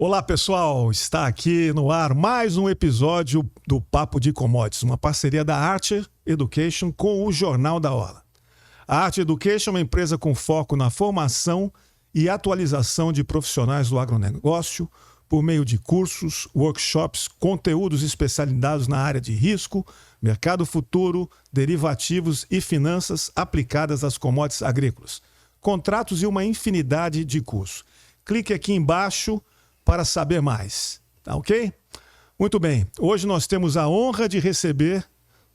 Olá pessoal, está aqui no ar mais um episódio do Papo de Commodities, uma parceria da Archer Education com o Jornal da Hora. A Archer Education é uma empresa com foco na formação e atualização de profissionais do agronegócio por meio de cursos, workshops, conteúdos especializados na área de risco, mercado futuro, derivativos e finanças aplicadas às commodities agrícolas, contratos e uma infinidade de cursos. Clique aqui embaixo para saber mais, tá ok? Muito bem, hoje nós temos a honra de receber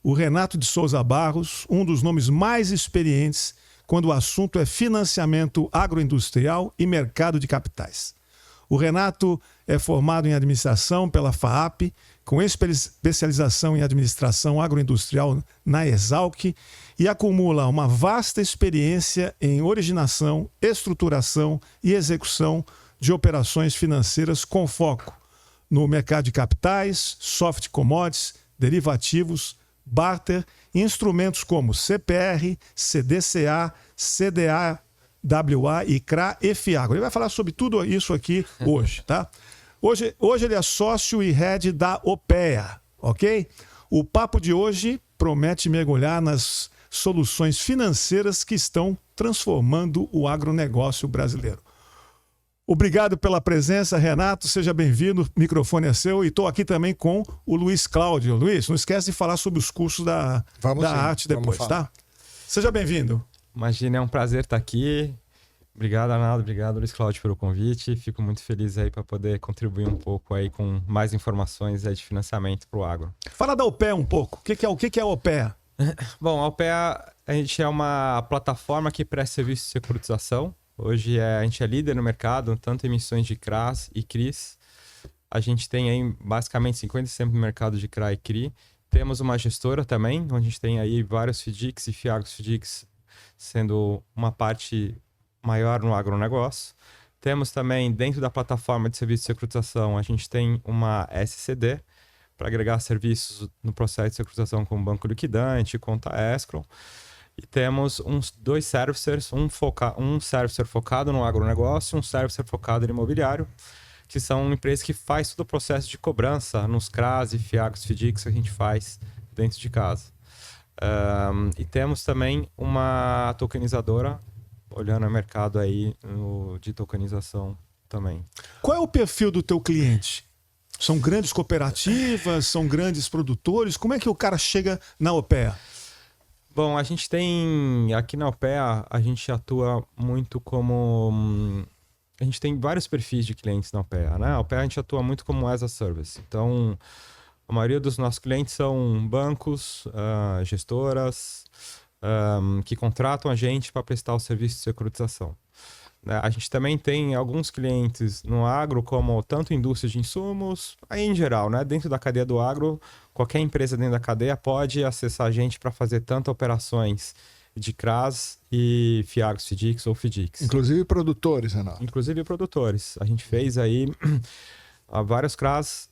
o Renato de Souza Barros, um dos nomes mais experientes quando o assunto é financiamento agroindustrial e mercado de capitais. O Renato é formado em administração pela FAAP, com especialização em administração agroindustrial na Exalc e acumula uma vasta experiência em originação, estruturação e execução de operações financeiras com foco no mercado de capitais, soft commodities, derivativos, barter, instrumentos como CPR, CDCA, CDA, WA, ICRA e FIAGRO. Ele vai falar sobre tudo isso aqui hoje, tá? Hoje ele é sócio e head da OPEA, ok? O papo de hoje promete mergulhar nas soluções financeiras que estão transformando o agronegócio brasileiro. Obrigado pela presença, Renato. Seja bem-vindo. O microfone é seu. E estou aqui também com o Luiz Cláudio. Luiz, não esquece de falar sobre os cursos da arte depois, tá? Seja bem-vindo. Imagina, é um prazer estar aqui. Obrigado, Arnaldo. Obrigado, Luiz Cláudio, pelo convite. Fico muito feliz aí para poder contribuir um pouco aí com mais informações aí de financiamento para o agro. Fala da OPEA um pouco. O que é a OPEA? Bom, a OPEA, a gente é uma plataforma que presta serviço de securitização. Hoje a gente é líder no mercado, tanto em emissões de CRAs e CRIs. A gente tem aí basicamente 50% do mercado de CRA e CRI. Temos uma gestora também, onde a gente tem aí vários FDICs e FIAGROS sendo uma parte maior no agronegócio. Temos também, dentro da plataforma de serviço de securitização, a gente tem uma SCD para agregar serviços no processo de securitização como banco liquidante, conta escrow. E temos dois servicers, um servicer focado no agronegócio e um servicer focado no imobiliário, que são empresas que fazem todo o processo de cobrança nos CRAs e FIAGROS, FDICs que a gente faz dentro de casa. E temos também uma tokenizadora, olhando o mercado aí de tokenização também. Qual é o perfil do teu cliente? São grandes cooperativas? São grandes produtores? Como é que o cara chega na OPEA? Bom, a gente tem, aqui na OPEA, a gente atua muito como... A gente tem vários perfis de clientes na OPEA, né? A OPEA a gente atua muito como as a service. Então, a maioria dos nossos clientes são bancos, gestoras, que contratam a gente para prestar o serviço de securitização. A gente também tem alguns clientes no agro, como tanto indústria de insumos, aí em geral, né? Dentro da cadeia do agro, qualquer empresa dentro da cadeia pode acessar a gente para fazer tanto operações de CRAs e FIAGROS, FDICs ou FDICs. Inclusive produtores, Renato. Inclusive produtores. A gente fez aí vários CRAs,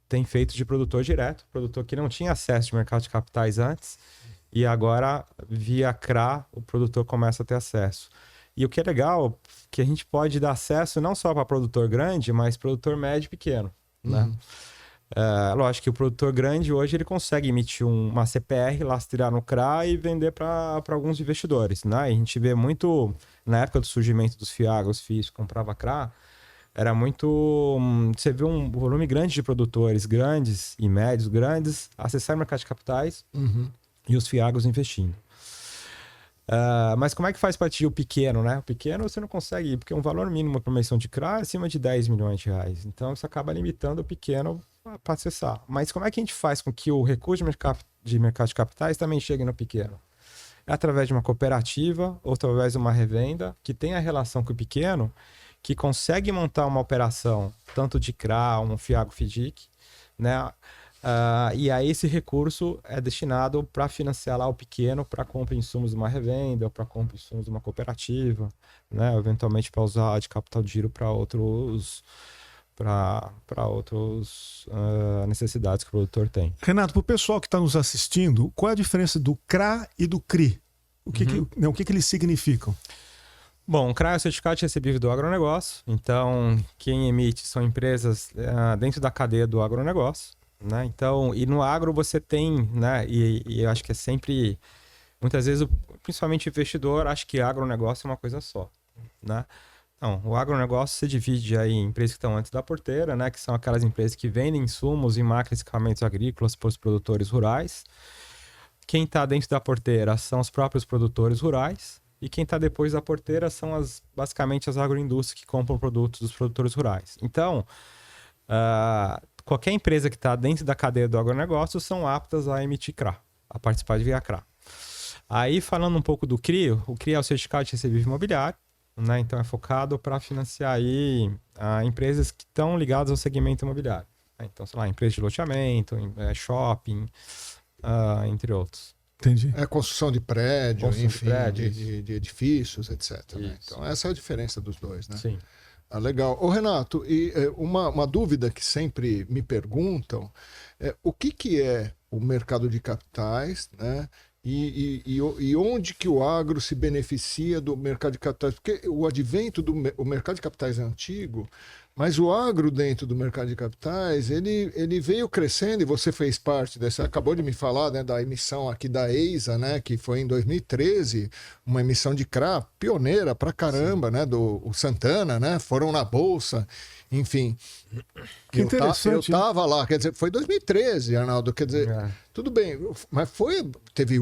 tem feito de produtor direto, produtor que não tinha acesso de mercado de capitais antes, e agora, via CRA, o produtor começa a ter acesso. E o que é legal, que a gente pode dar acesso não só para produtor grande, mas produtor médio e pequeno, né? Lógico que o produtor grande hoje ele consegue emitir uma CPR, lastrear no CRA e vender para alguns investidores, né? A gente vê muito, na época do surgimento dos FIAGROS, FIIs, comprava CRA, era muito... Você vê um volume grande de produtores grandes e médios grandes acessar o mercado de capitais e os FIAGROS investindo. Mas como é que faz para atingir o pequeno, né? O pequeno você não consegue, porque um valor mínimo para uma emissão de CRA é acima de 10 milhões de reais. Então isso acaba limitando o pequeno para acessar. Mas como é que a gente faz com que o recurso de mercado de capitais também chegue no pequeno? É através de uma cooperativa ou através de uma revenda que tem a relação com o pequeno, que consegue montar uma operação tanto de CRA, um FIAGRO FDIC, né? E aí esse recurso é destinado para financiar lá o pequeno para compra de insumos de uma revenda ou para compra de insumos de uma cooperativa, né? Eventualmente para usar de capital de giro para outros necessidades que o produtor tem. Renato, para o pessoal que está nos assistindo, qual é a diferença do CRA e do CRI? O que eles significam? Bom, o CRA é o certificado de recebível do agronegócio. Então, quem emite são empresas dentro da cadeia do agronegócio, né? Então, e no agro você tem, né? E eu acho que é sempre, muitas vezes, principalmente o investidor, acha que agronegócio é uma coisa só, né? Não, o agronegócio se divide aí em empresas que estão antes da porteira, né? Que são aquelas empresas que vendem insumos e máquinas e equipamentos agrícolas para os produtores rurais. Quem está dentro da porteira são os próprios produtores rurais. E quem está depois da porteira são basicamente as agroindústrias que compram produtos dos produtores rurais. Então, qualquer empresa que está dentro da cadeia do agronegócio são aptas a emitir CRA, a participar de via CRA. Aí, falando um pouco do CRI, o CRI é o certificado de recebível imobiliário, né? Então, é focado para financiar aí, empresas que estão ligadas ao segmento imobiliário. Então, sei lá, empresas de loteamento, shopping, entre outros. Entendi. É construção de prédio, enfim, de edifícios, etc. Né? Então, essa é a diferença dos dois, né? Sim. Legal. Ô, Renato, e uma dúvida que sempre me perguntam é o que é o mercado de capitais, né? E onde que o agro se beneficia do mercado de capitais? Porque o advento o mercado de capitais é antigo, mas o agro dentro do mercado de capitais, ele veio crescendo e você fez parte dessa, acabou de me falar, né, da emissão aqui da EISA, né, que foi em 2013, uma emissão de CRA pioneira pra caramba, né, o Santana, né, foram na bolsa, enfim. Que interessante. Eu tava lá, quer dizer, foi 2013, Arnaldo, quer dizer, tudo bem, mas teve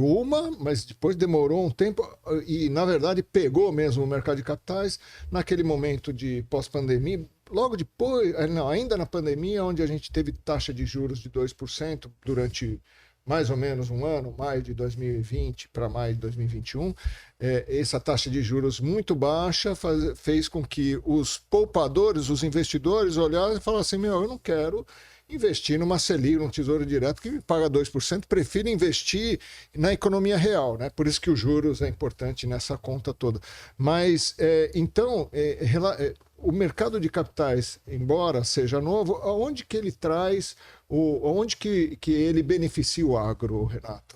mas depois demorou um tempo e, na verdade, pegou mesmo o mercado de capitais naquele momento de pós-pandemia. Logo depois, não, ainda na pandemia, onde a gente teve taxa de juros de 2% durante mais ou menos um ano, maio de 2020 para maio de 2021, essa taxa de juros muito baixa fez com que os poupadores, os investidores olhassem e falassem, eu não quero investir numa Selic, num tesouro direto que me paga 2%, prefiro investir na economia real, né? Por isso que os juros é importante nessa conta toda. Mas, então, o mercado de capitais, embora seja novo, aonde que ele traz, onde que ele beneficia o agro, Renato?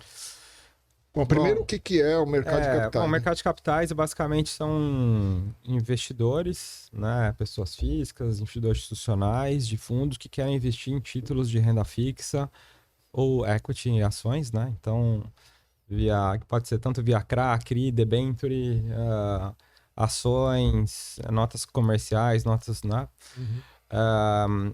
Bom, primeiro, o que é o mercado de capitais? O mercado de capitais basicamente são investidores, né, pessoas físicas, investidores institucionais de fundos que querem investir em títulos de renda fixa ou equity em ações, né? Então, pode ser tanto via CRA, CRI, debenture, ações, notas comerciais, notas, né?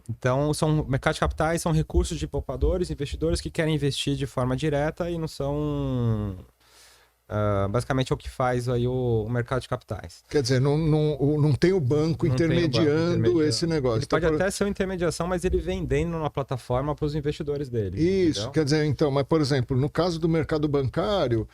Então, mercado de capitais são recursos de poupadores, investidores que querem investir de forma direta e não são... basicamente é o que faz aí o mercado de capitais. Quer dizer, não tem o banco intermediando esse negócio. Ele pode até ser uma intermediação, mas ele vendendo na plataforma para os investidores dele. Isso, entendeu? quer dizer, então, mas por exemplo, no caso do mercado bancário,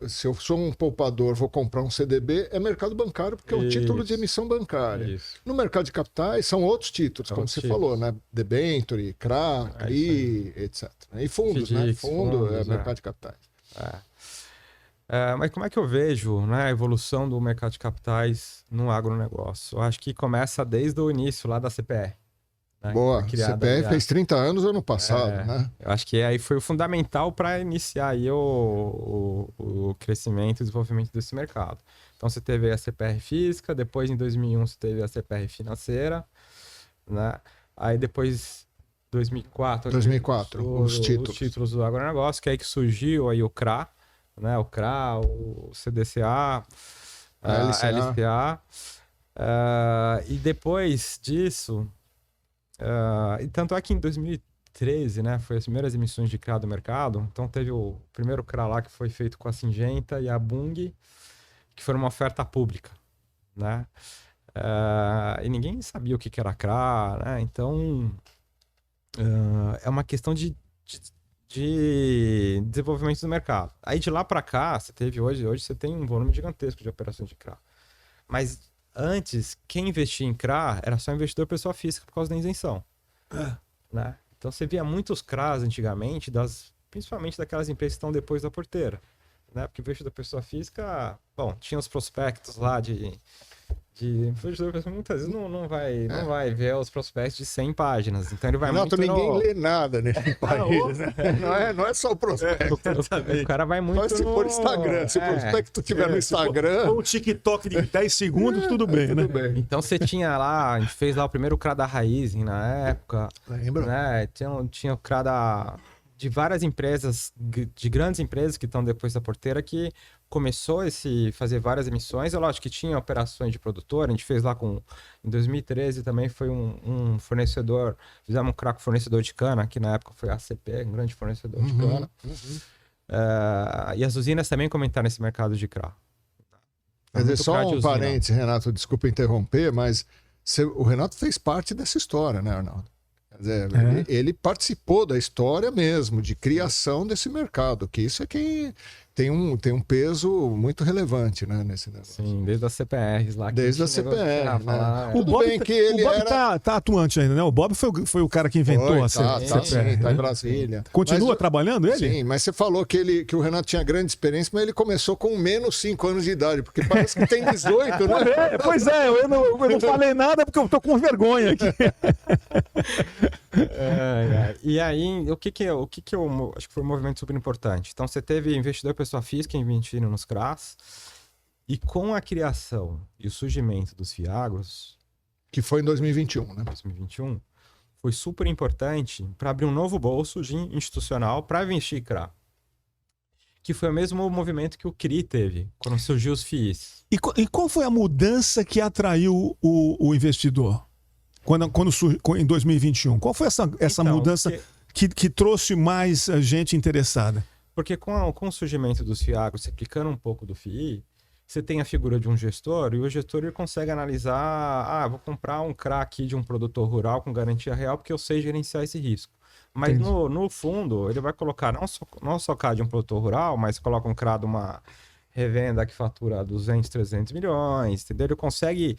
se eu sou um poupador, vou comprar um CDB, é mercado bancário porque é um título de emissão bancária. Isso. No mercado de capitais são outros títulos, como você falou, né? Debenture, CRA, CRI, etc. E fundos, né? Fundo é mercado de capitais. Mas como é que eu vejo, né, a evolução do mercado de capitais no agronegócio? Eu acho que começa desde o início lá da CPR. Né, boa, a CPR fez 30 anos ano passado, né? Eu acho que aí foi o fundamental para iniciar aí o crescimento e desenvolvimento desse mercado. Então você teve a CPR física, depois em 2001 você teve a CPR financeira, né? Aí depois 2004 os títulos do agronegócio, que é aí que surgiu aí o CRA, né? O CRA, o CDCA, a LCA. E depois disso, e tanto é que em 2013, né, foi as primeiras emissões de CRA do mercado. Então teve o primeiro CRA lá que foi feito com a Syngenta e a Bunge, que foi uma oferta pública, né? E ninguém sabia o que era CRA, né? Então é uma questão de desenvolvimento do mercado. Aí de lá para cá, você teve hoje você tem um volume gigantesco de operações de CRA. Mas antes, quem investia em CRA era só investidor pessoa física por causa da isenção. Né? Então você via muitos CRAs antigamente, principalmente daquelas empresas que estão depois da porteira. Né? Porque investidor pessoa física, tinha os prospectos lá Investidor pessoal muitas vezes não vai ver os prospectos de 100 páginas. Então ele vai muito ninguém lê nada nesse país, né? Não é só o prospecto. O cara vai muito Mas se for Instagram, se o prospecto tiver no Instagram... Um TikTok de 10 segundos, tudo bem, né? Então você tinha lá, a gente fez lá o primeiro CRA da Raizen na época. Lembra? Né? Tinha o CRA de várias empresas, de grandes empresas que estão depois da porteira, que começou a fazer várias emissões. Eu acho que tinha operações de produtor, a gente fez lá em 2013 também foi um fornecedor, fizemos um CRA com fornecedor de cana, que na época foi a ACP, um grande fornecedor de cana. E as usinas também comentaram nesse mercado de CRA. Quer dizer, só um parênteses, Renato, desculpa interromper, mas o Renato fez parte dessa história, né, Arnaldo? Quer dizer, ele participou da história mesmo, de criação desse mercado, que isso é quem tem um peso muito relevante, né, nesse negócio. Sim, desde as CPRs lá. Desde a CPR, né? O Bob, tá atuante ainda, né? O Bob foi o cara que inventou a CPR. Sim, tá em Brasília. Continua trabalhando ele? Sim, mas você falou que o Renato tinha grande experiência, mas ele começou com menos 5 anos de idade, porque parece que tem 18, né? Pois é, eu não falei nada porque eu tô com vergonha aqui. E aí, o que eu acho que foi um movimento super importante. Então, você teve investidor pessoa física investindo nos CRAs, e com a criação e o surgimento dos FIAGROS, que foi em 2021, né? 2021, foi super importante para abrir um novo bolso institucional para investir em CRA. Que foi o mesmo movimento que o CRI teve quando surgiu os FIIs. E qual foi a mudança que atraiu o investidor? Em 2021? Qual foi essa mudança que trouxe mais gente interessada? Porque com o surgimento dos FIAGROS, você aplicando um pouco do FII, você tem a figura de um gestor, e o gestor ele consegue analisar, vou comprar um CRA aqui de um produtor rural com garantia real, porque eu sei gerenciar esse risco. Mas no fundo, ele vai colocar não só CRA de um produtor rural, mas coloca um CRA de uma revenda que fatura 200, 300 milhões, entendeu? Ele consegue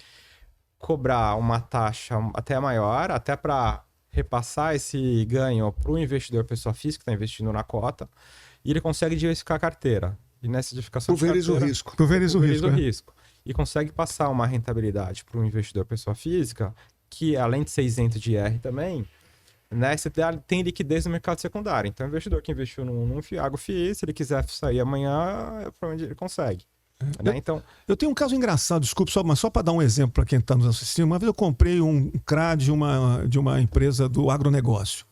cobrar uma taxa até maior, até para repassar esse ganho para o investidor pessoa física que está investindo na cota, e ele consegue diversificar a carteira. E nessa diversificação pulveriza o risco. Pulveriza o risco. E consegue passar uma rentabilidade para o investidor pessoa física, que além de ser isento de IR também, né, você tem liquidez no mercado secundário. Então, o investidor que investiu num FIAGRO FII, se ele quiser sair amanhã, provavelmente ele consegue. Né? Então, eu tenho um caso engraçado, desculpe, mas só para dar um exemplo para quem está nos assistindo. Uma vez eu comprei um CRA de uma empresa do agronegócio.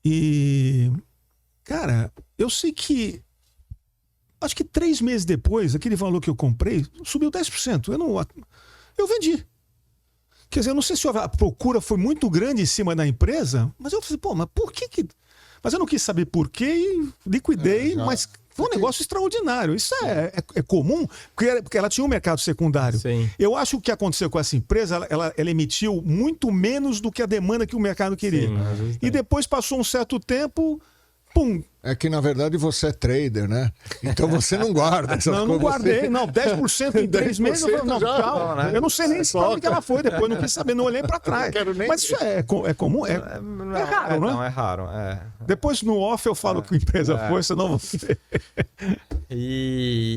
E, cara, eu sei que acho que 3 meses depois, aquele valor que eu comprei subiu 10%. Eu vendi. Quer dizer, eu não sei se a procura foi muito grande em cima da empresa, mas eu falei, mas por que... Mas eu não quis saber por quê e liquidei, mas foi um negócio extraordinário. Isso é comum, porque ela tinha um mercado secundário. Sim. Eu acho que o que aconteceu com essa empresa, ela emitiu muito menos do que a demanda que o mercado queria. Sim, e depois passou um certo tempo, pum. É que, na verdade, você é trader, né? Então você não guarda essas coisas. Não guardei, não. 10% em 3 meses. Eu falei, tchau. Né? Eu não sei nem para onde que ela foi depois, não quis saber, não olhei para trás. Mas isso é comum? É raro, né? Não, é raro. Depois no off eu falo que a empresa foi, senão você.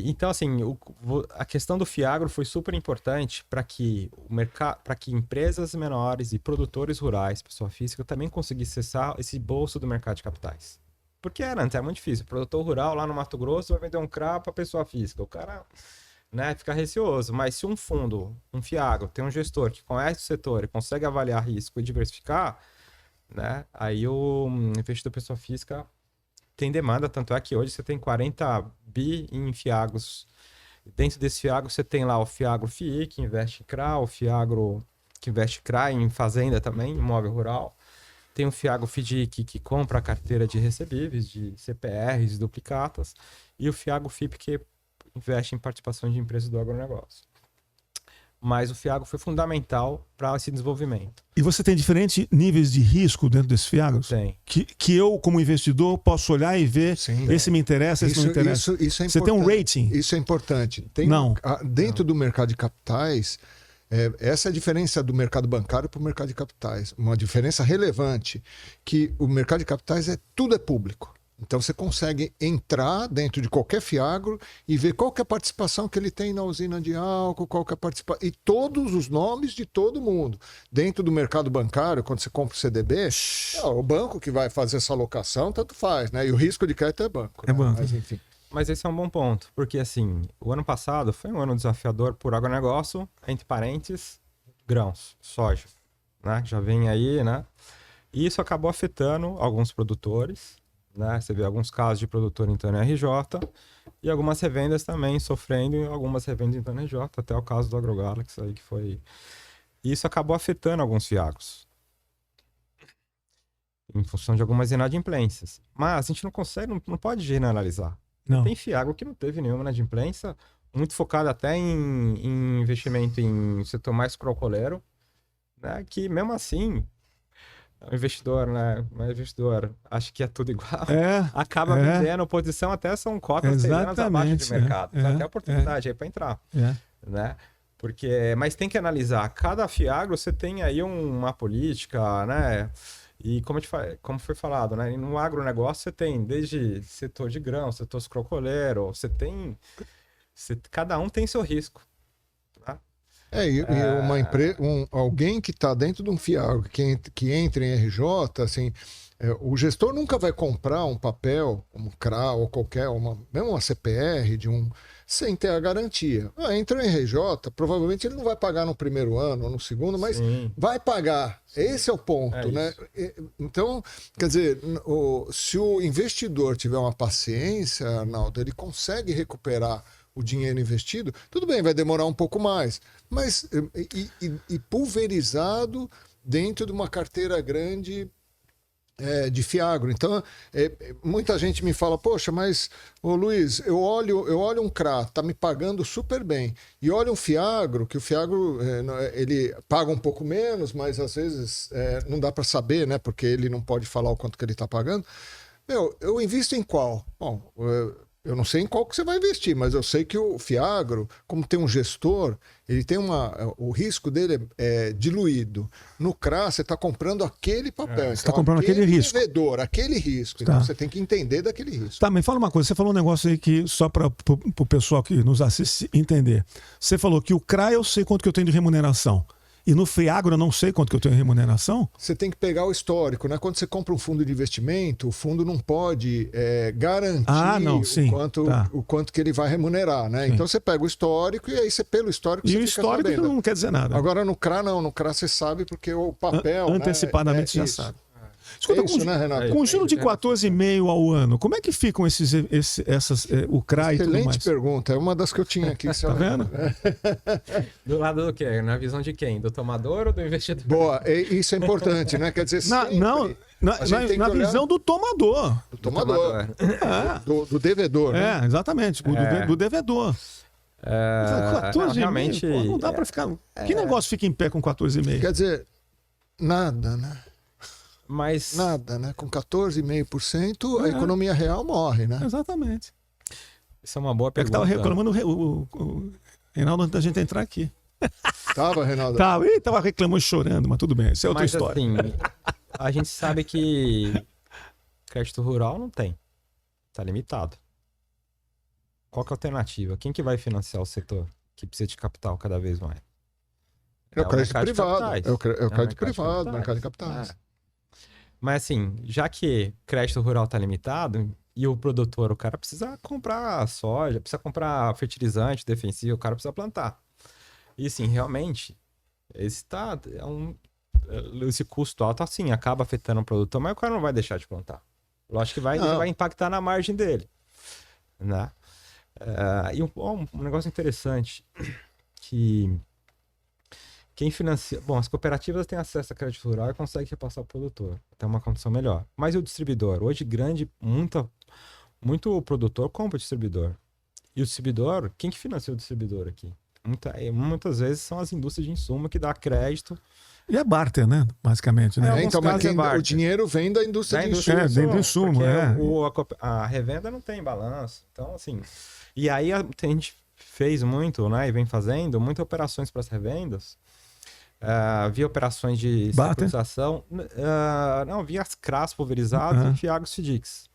Então, assim, a questão do FIAGRO foi super importante para que empresas menores e produtores rurais, pessoa física, também conseguissem acessar esse bolso do mercado de capitais. Porque antes é muito difícil. O produtor rural lá no Mato Grosso vai vender um CRA para pessoa física. O cara, né, fica receoso. Mas se um fundo, um FIAGRO, tem um gestor que conhece o setor e consegue avaliar risco e diversificar, né, aí o investidor pessoa física tem demanda. Tanto é que hoje você tem 40 bi em FIAGROS. Dentro desse FIAGRO você tem lá o FIAGRO FII, que investe em CRA, o FIAGRO que investe em CRA em fazenda também, imóvel rural. Tem o FIAGRO FIDIC, que compra a carteira de recebíveis, de CPRs, duplicatas, e o FIAGRO FIP, que investe em participação de empresas do agronegócio. Mas o FIAGRO foi fundamental para esse desenvolvimento. E você tem diferentes níveis de risco dentro desses FIAGROs? Tem. Que eu, como investidor, posso olhar e ver, esse me interessa, esse não interessa. Isso é você tem um rating? Isso é importante. Dentro do mercado de capitais... essa é a diferença do mercado bancário para o mercado de capitais. Uma diferença relevante, que o mercado de capitais tudo é público. Então você consegue entrar dentro de qualquer Fiagro e ver qual que é a participação que ele tem na usina de álcool, qual que é a participação, e todos os nomes de todo mundo. Dentro do mercado bancário, quando você compra o CDB, é o banco que vai fazer essa alocação, tanto faz, né? E o risco de crédito é banco. É banco. Mas enfim. Mas esse é um bom ponto, porque assim, o ano passado foi um ano desafiador por agronegócio, entre parênteses, grãos, soja, né? Já vem aí, né? E isso acabou afetando alguns produtores, né? Você vê alguns casos de produtor entrando em RJ e algumas revendas também sofrendo, algumas revendas entrando em RJ, até o caso do AgroGalaxy aí que foi... E isso acabou afetando alguns fiagros, em função de algumas inadimplências. Mas a gente não consegue, não pode generalizar. Não. Tem fiagro que não teve nenhuma inadimplência, muito focado até em investimento em setor mais crocoleiro, né? Que mesmo assim... O investidor, né? O investidor acha que é tudo igual. Acaba vendendo posição, até são cotas 6 anos abaixo de mercado. Tem até oportunidade aí para entrar. Né? Mas tem que analisar. Cada fiagro você tem aí uma política, né? E como foi falado, né? No agronegócio você tem desde setor de grão, setor crocoleiro, cada um tem seu risco. Uma empresa, alguém que está dentro de um Fiagro, que entra em RJ, assim, o gestor nunca vai comprar um papel, um CRA ou mesmo uma CPR sem ter a garantia. Entra em RJ, provavelmente ele não vai pagar no primeiro ano ou no segundo, mas vai pagar. Esse é o ponto, né? Então, quer dizer, se o investidor tiver uma paciência, Arnaldo, ele consegue recuperar o dinheiro investido, tudo bem, vai demorar um pouco mais, mas e pulverizado dentro de uma carteira grande de Fiagro. Então, muita gente me fala, poxa, mas, ô Luiz, eu olho um CRA, tá me pagando super bem, e olho um Fiagro, que o Fiagro, ele paga um pouco menos, mas às vezes não dá para saber, né, porque ele não pode falar o quanto que ele está pagando. Eu invisto em qual? Bom, eu não sei em qual que você vai investir, mas eu sei que o Fiagro, como tem um gestor, ele tem o risco dele é diluído. No CRA, você está comprando aquele papel. Você está comprando aquele risco. Aquele risco. Então você tem que entender daquele risco. Tá, me fala uma coisa. Você falou um negócio aí que, só para o pessoal que nos assiste entender. Você falou que o CRA eu sei quanto que eu tenho de remuneração. E no Fiagro eu não sei quanto que eu tenho de remuneração? Você tem que pegar o histórico, né? Quando você compra um fundo de investimento, o fundo não pode garantir o quanto que ele vai remunerar, né? Sim. Então você pega o histórico e aí pelo histórico você fica sabendo. E o histórico não quer dizer nada. Agora no CRA não, no CRA você sabe porque o papel... Antecipadamente já sabe. Escuta, né, Renato? Com um juro de 14,5 ao ano, como é que ficam o CRA e tudo mais? Excelente pergunta, é uma das que eu tinha aqui. Tá vendo? Do lado do quê? Na visão de quem? Do tomador ou do investidor? Boa, isso é importante, né? Quer dizer, na visão do tomador. Do tomador. Do devedor. Né? Exatamente, do devedor. 14,5, realmente, não dá para ficar... Que negócio fica em pé com 14,5? Quer dizer, nada, né? Mas... Nada, né? Com 14,5% a economia real morre, né? Exatamente. Isso é uma boa pergunta. Estava reclamando o Reinaldo antes da gente entrar aqui. Tava, Reinaldo? Tava reclamando, chorando, mas tudo bem, isso é outra história. Assim, a gente sabe que crédito rural não tem. Está limitado. Qual que é a alternativa? Quem que vai financiar o setor que precisa de capital cada vez mais? É o crédito privado. É o crédito privado, mercado de capitais. Mas assim, já que crédito rural está limitado e o produtor, o cara precisa comprar soja, precisa comprar fertilizante defensivo, o cara precisa plantar. E sim, realmente, esse custo alto assim acaba afetando o produtor, mas o cara não vai deixar de plantar. Lógico que ele vai impactar na margem dele. Né? E um negócio interessante que quem financia... Bom, as cooperativas têm acesso a crédito rural e conseguem repassar ao produtor. Tem uma condição melhor. Mas e o distribuidor? Hoje, muito produtor compra o distribuidor. E o distribuidor, quem que financia o distribuidor aqui? Muitas vezes são as indústrias de insumo que dá crédito. E é barter, né? Basicamente, né? Então, mas o dinheiro vem da indústria de insumo. Vem do insumo, a revenda não tem balanço. Então, assim... E aí a gente fez muito, né? E vem fazendo muitas operações para as revendas. Via operações de securitização. Via as CRAs pulverizadas e Fiagros FIDICs.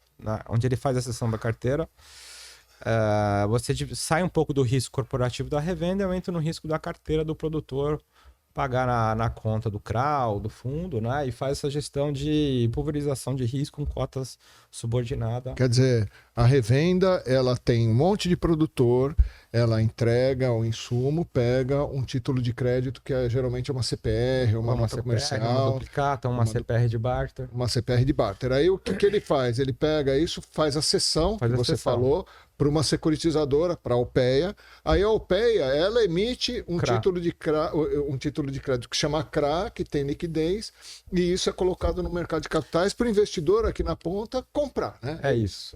onde ele faz a cessão da carteira, você sai um pouco do risco corporativo da revenda e aumenta no risco da carteira do produtor pagar na conta do CRA, do fundo, né? E faz essa gestão de pulverização de risco com cotas subordinadas. Quer dizer, a revenda, ela tem um monte de produtor, ela entrega o insumo, pega um título de crédito que geralmente é uma CPR, uma nota CPR, comercial. Uma duplicata, uma CPR de barter. Uma CPR de barter. Aí o que ele faz? Ele pega isso, faz a cessão, que você falou, para uma securitizadora, para a Alpeia. Aí a Alpeia, ela emite um título de crédito que chama CRA, que tem liquidez, e isso é colocado no mercado de capitais para o investidor aqui na ponta comprar, né? É isso.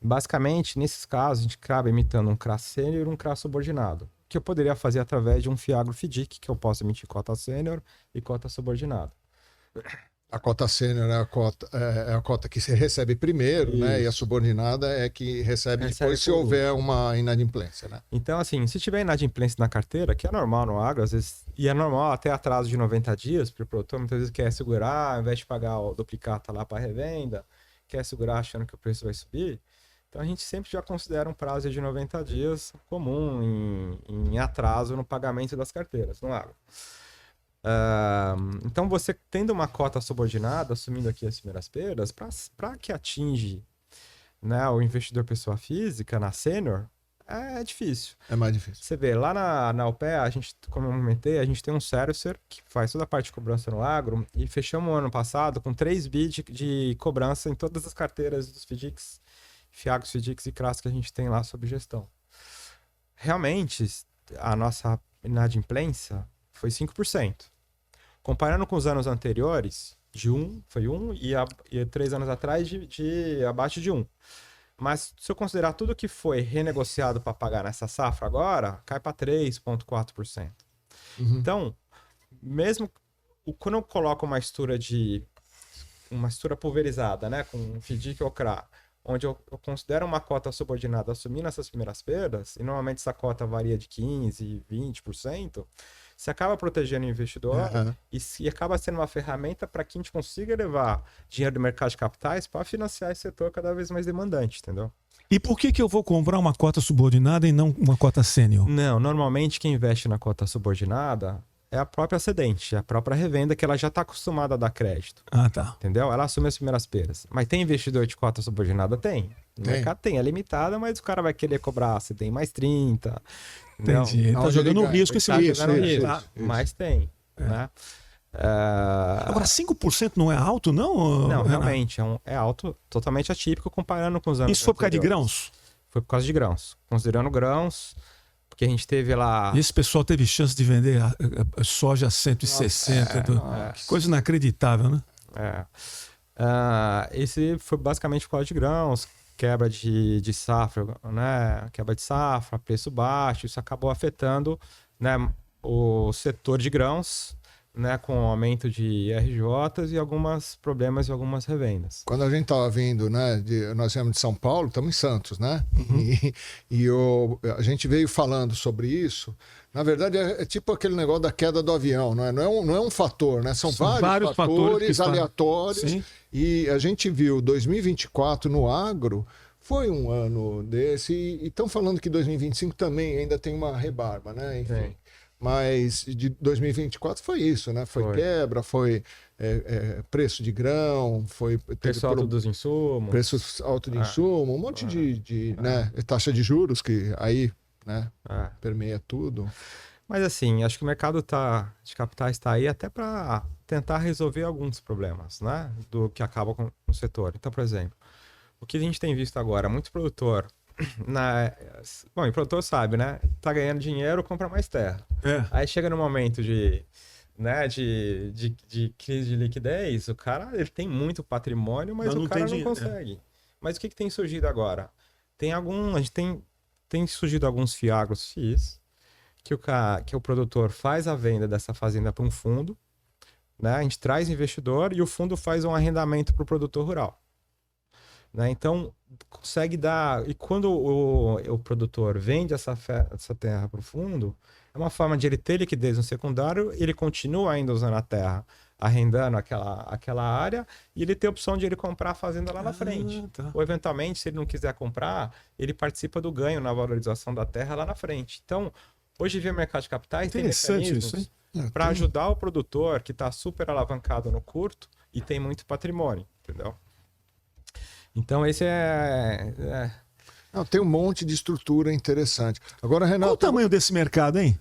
Basicamente, nesses casos, a gente acaba imitando um CRA sênior e um CRA subordinado, que eu poderia fazer através de um FIAGRO FDIC, que eu posso emitir cota sênior e cota subordinada. A cota sênior é a cota que você recebe primeiro, né? E a subordinada é que recebe depois se houver uma inadimplência, né? Então, assim, se tiver inadimplência na carteira, que é normal no agro, às vezes, e é normal até atraso de 90 dias, porque o produtor muitas vezes quer segurar, ao invés de pagar o duplicata lá para revenda, quer segurar achando que o preço vai subir. Então, a gente sempre já considera um prazo de 90 dias comum em atraso no pagamento das carteiras no agro. Então, você tendo uma cota subordinada, assumindo aqui as primeiras perdas, para que atinge, né, o investidor pessoa física na sênior, é difícil. É mais difícil. Você vê, lá na Alpea, a gente, como eu comentei, a gente tem um servicer que faz toda a parte de cobrança no agro e fechamos o ano passado com 3 bi de cobrança em todas as carteiras dos FDICs, FIAGROS, FDICs e CRAs que a gente tem lá sob gestão. Realmente, a nossa inadimplência foi 5%. Comparando com os anos anteriores, foi 1, e 3 anos atrás de abaixo de 1. Mas se eu considerar tudo que foi renegociado para pagar nessa safra agora, cai para 3,4%. Então, mesmo quando eu coloco uma mistura pulverizada, né, com FDIC ou CRA, onde eu considero uma cota subordinada assumindo essas primeiras perdas, e normalmente essa cota varia de 15%, 20%, você acaba protegendo o investidor e acaba sendo uma ferramenta para que a gente consiga levar dinheiro do mercado de capitais para financiar esse setor cada vez mais demandante, entendeu? E por que eu vou comprar uma cota subordinada e não uma cota sênior? Não, normalmente quem investe na cota subordinada é a própria cedente, a própria revenda, que ela já está acostumada a dar crédito. Ah, tá. Entendeu? Ela assume as primeiras perdas. Mas tem investidor de cota subordinada? Tem. No mercado tem, é limitada, mas o cara vai querer cobrar, você tem mais 30. Entendi. Ele tá jogando risco esse risco. Mas tem. Né? Agora, 5% não é alto, não? Não, realmente, é alto, totalmente atípico comparando com os anos Isso foi por causa de grãos? Foi por causa de grãos. Considerando grãos, porque a gente teve lá... E esse pessoal teve chance de vender soja a 160. Coisa inacreditável, né? Esse foi basicamente por causa de grãos, quebra de safra, né? Quebra de safra, preço baixo, isso acabou afetando, né, o setor de grãos, né, com o aumento de RJs e alguns problemas e algumas revendas. Quando a gente estava vindo, né, nós viemos de São Paulo, estamos em Santos, né? E a gente veio falando sobre isso. Na verdade, é tipo aquele negócio da queda do avião, não é um fator, né? São vários fatores aleatórios. Sim. E a gente viu 2024 no agro, foi um ano desse, e estão falando que 2025 também ainda tem uma rebarba, né? Enfim. Sim. Mas de 2024 foi isso, né? Foi quebra, foi preço de grão, foi... Preço alto dos insumos. Preço alto de insumo, um monte de né, taxa de juros que aí, né, permeia tudo. Mas assim, acho que o mercado de capitais está aí até para tentar resolver alguns problemas, né? Do que acaba com o setor. Então, por exemplo, o que a gente tem visto agora, muito produtor... Bom, o produtor sabe, né? Tá ganhando dinheiro, compra mais terra. Aí chega no momento de crise de liquidez, o cara ele tem muito patrimônio, mas o cara não consegue. Mas o que tem surgido agora? A gente tem surgido alguns fiagros FIIs que o produtor faz a venda dessa fazenda para um fundo, né? A gente traz investidor e o fundo faz um arrendamento para o produtor rural. Né? Então, consegue dar... E quando o produtor vende essa terra para o fundo, é uma forma de ele ter liquidez no secundário, ele continua ainda usando a terra arrendando aquela área e ele tem a opção de ele comprar a fazenda lá na frente. Tá. Ou, eventualmente, se ele não quiser comprar, ele participa do ganho na valorização da terra lá na frente. Então, hoje, via mercado de capitais, tem Interessante isso, mecanismos hein? para ajudar o produtor que está super alavancado no curto e tem muito patrimônio, entendeu? Então, esse Não, tem um monte de estrutura interessante. Agora, Renato... Qual o tamanho desse mercado, hein?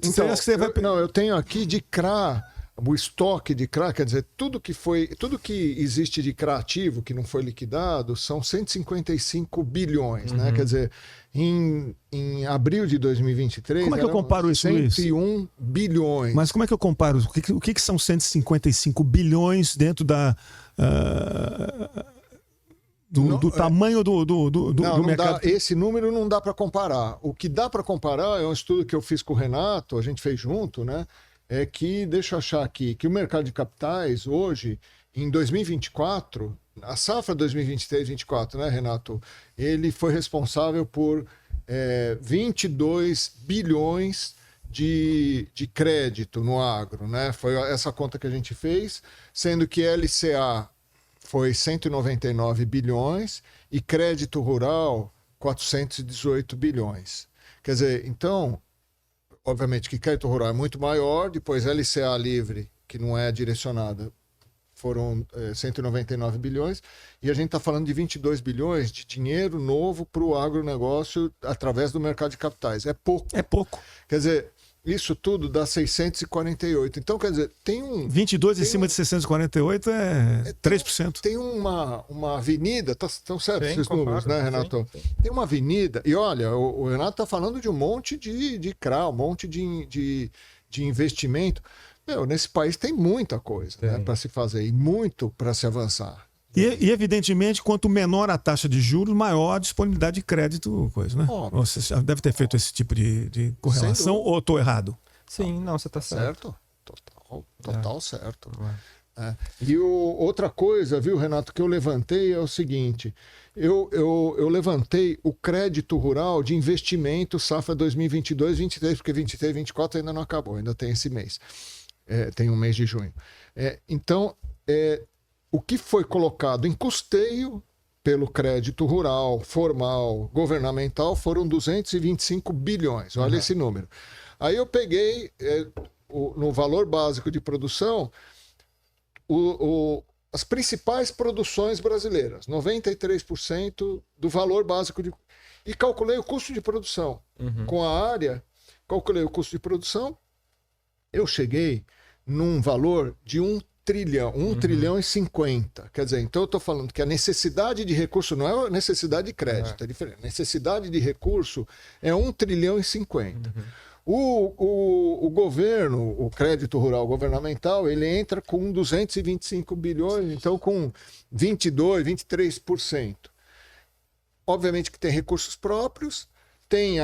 Então, acha que você vai... eu tenho aqui de CRA, o estoque de CRA, quer dizer, tudo que existe de CRA ativo, que não foi liquidado, são 155 bilhões, né? Quer dizer, em abril de 2023... Como é que eu comparo isso, Luiz? 101 bilhões. Mas como é que eu comparo? O que são 155 bilhões dentro da... do tamanho do mercado? Esse número não dá para comparar. O que dá para comparar é um estudo que eu fiz com o Renato, a gente fez junto, né? É que, deixa eu achar aqui, que o mercado de capitais hoje, em 2024, a safra 2023-24, né, Renato? Ele foi responsável por 22 bilhões de crédito no agro, né? Foi essa conta que a gente fez, sendo que LCA foi 199 bilhões e crédito rural 418 bilhões. Quer dizer, então, obviamente que crédito rural é muito maior, depois LCA livre, que não é direcionada, foram 199 bilhões, e a gente está falando de 22 bilhões de dinheiro novo para o agronegócio através do mercado de capitais. É pouco. É pouco. Quer dizer, isso tudo dá 648. Então, quer dizer, tem um... 22 em cima de 648 é 3%. Tem uma avenida, estão certos esses concordo, números, né, Renato? Sim. Tem uma avenida, e olha, o Renato está falando de um monte de CRA, um monte de investimento. Meu, nesse país tem muita coisa, né, para se fazer e muito para se avançar. E, evidentemente, quanto menor a taxa de juros, maior a disponibilidade de crédito, coisa, né? Óbvio. Você já deve ter feito esse tipo de correlação, ou estou errado? Sim, não, você está certo. Total certo. E outra coisa, viu, Renato, que eu levantei é o seguinte: eu levantei o crédito rural de investimento safra 2022-23, porque 23-24 ainda não acabou, ainda tem esse mês. Tem um mês de junho. Então, o que foi colocado em custeio pelo crédito rural, formal, governamental, foram 225 bilhões. Olha esse número. Aí eu peguei, no valor básico de produção, as principais produções brasileiras, 93% do valor básico e calculei o custo de produção. Com a área, calculei o custo de produção, eu cheguei num valor de 1 trilhão, 1 trilhão e 50. Quer dizer, então eu estou falando que a necessidade de recurso não é a necessidade de crédito, é diferente. A necessidade de recurso é 1 trilhão e 50. O governo, o crédito rural governamental, ele entra com 225 bilhões, então com 22%, 23%. Obviamente que tem recursos próprios, tem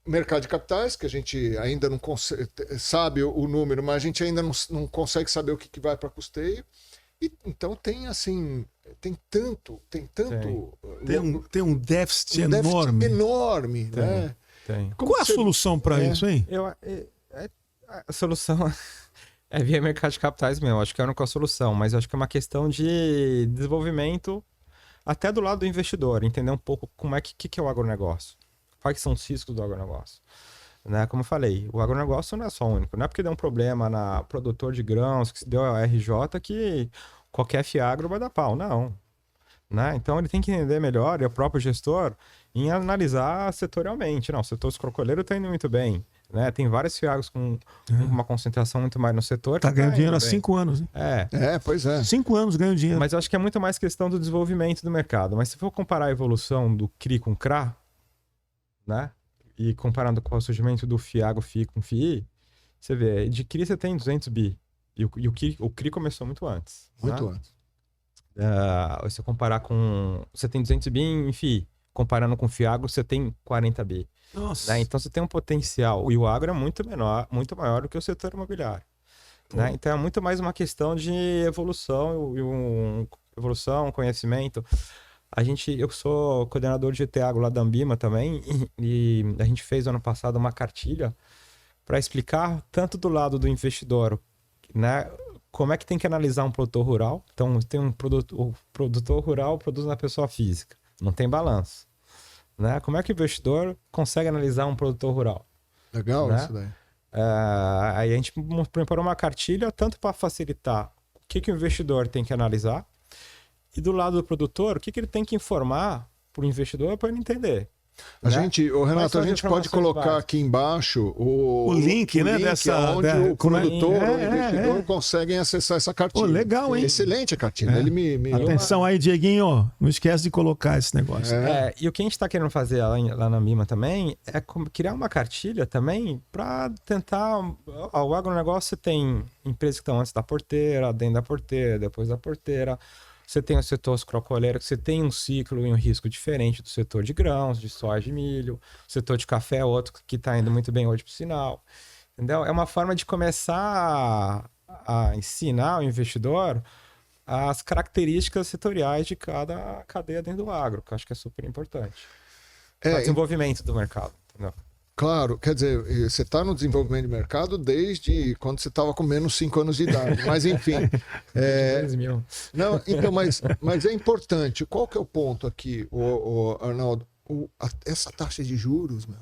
mercado de capitais, que a gente ainda não sabe o número, mas a gente ainda não consegue saber o que vai para custeio. E, então tem assim, tem tanto. Tem um déficit enorme. Enorme, né? Tem. Qual é a solução para isso, hein? A solução é via mercado de capitais mesmo. Acho que é a única solução, mas acho que é uma questão de desenvolvimento até do lado do investidor, entender um pouco como que é o agronegócio. Quais são os riscos do agronegócio? Né? Como eu falei, o agronegócio não é só único. Não é porque deu um problema na produtor de grãos, que se deu a RJ, que qualquer FIAGRO vai dar pau. Não. Né? Então ele tem que entender melhor, e o próprio gestor, em analisar setorialmente. Não, o setor escrocoleiro está indo muito bem. Né? Tem vários FIAGROs com uma concentração muito mais no setor. Está ganhando dinheiro há 5 anos. Hein? Pois é. 5 anos ganhando dinheiro. Mas eu acho que é muito mais questão do desenvolvimento do mercado. Mas se for comparar a evolução do CRI com CRA, né? E comparando com o surgimento do FIAGRO, FI com FII, você vê, de CRI você tem 200 bi. E o CRI começou muito antes. Muito né? antes. Você comparar com... Você tem 200 bi em FII. Comparando com o FIAGRO, você tem 40 bi. Nossa. Né? Então você tem um potencial. E o agro é muito maior do que o setor imobiliário. Né? Então é muito mais uma questão de evolução, conhecimento. Eu sou coordenador de GTAgro lá da Ambima também, e a gente fez ano passado uma cartilha para explicar tanto do lado do investidor, né, como é que tem que analisar um produtor rural. Então, tem o produtor rural produz na pessoa física, não tem balanço. Né? Como é que o investidor consegue analisar um produtor rural? Legal, né? Isso daí. Aí a gente preparou uma cartilha tanto para facilitar o que o investidor tem que analisar e do lado do produtor, o que ele tem que informar para o investidor para ele entender. Renato, a gente pode colocar aqui embaixo o link, né? Onde o produtor ou o investidor conseguem acessar essa cartilha. Legal, hein? Excelente a cartilha. Ele Atenção aí, Dieguinho, não esquece de colocar esse negócio. E o que a gente está querendo fazer lá na Ambima também é criar uma cartilha também para tentar... O agronegócio tem empresas que estão antes da porteira, dentro da porteira, depois da porteira. Você tem o setor sucroalcooleiro, que você tem um ciclo e um risco diferente do setor de grãos, de soja, de milho. O setor de café é outro que está indo muito bem hoje para o sinal. Entendeu? É uma forma de começar a ensinar o investidor as características setoriais de cada cadeia dentro do agro, que eu acho que é super importante. Para o desenvolvimento do mercado. Entendeu? Claro, quer dizer, você está no desenvolvimento de mercado desde quando você estava com menos 5 anos de idade, mas enfim. 2000. Não, então, mas é importante. Qual que é o ponto aqui, Arnaldo? Essa taxa de juros, meu.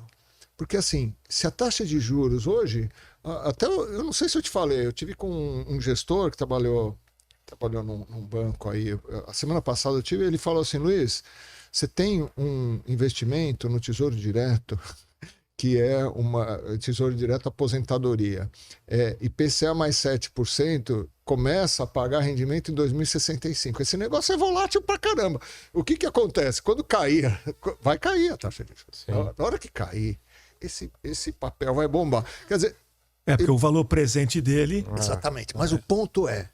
Porque assim, se a taxa de juros hoje, até eu não sei se eu te falei, eu tive com um gestor que trabalhou num banco aí, a semana passada eu tive, ele falou assim, Luiz, você tem um investimento no Tesouro Direto que é uma Tesouro Direto aposentadoria. IPCA mais 7%, começa a pagar rendimento em 2065. Esse negócio é volátil pra caramba. O que acontece? Quando cair, vai cair a taxa de juros. Na hora que cair, esse papel vai bombar. Quer dizer... porque o valor presente dele... Exatamente. Mas o ponto é,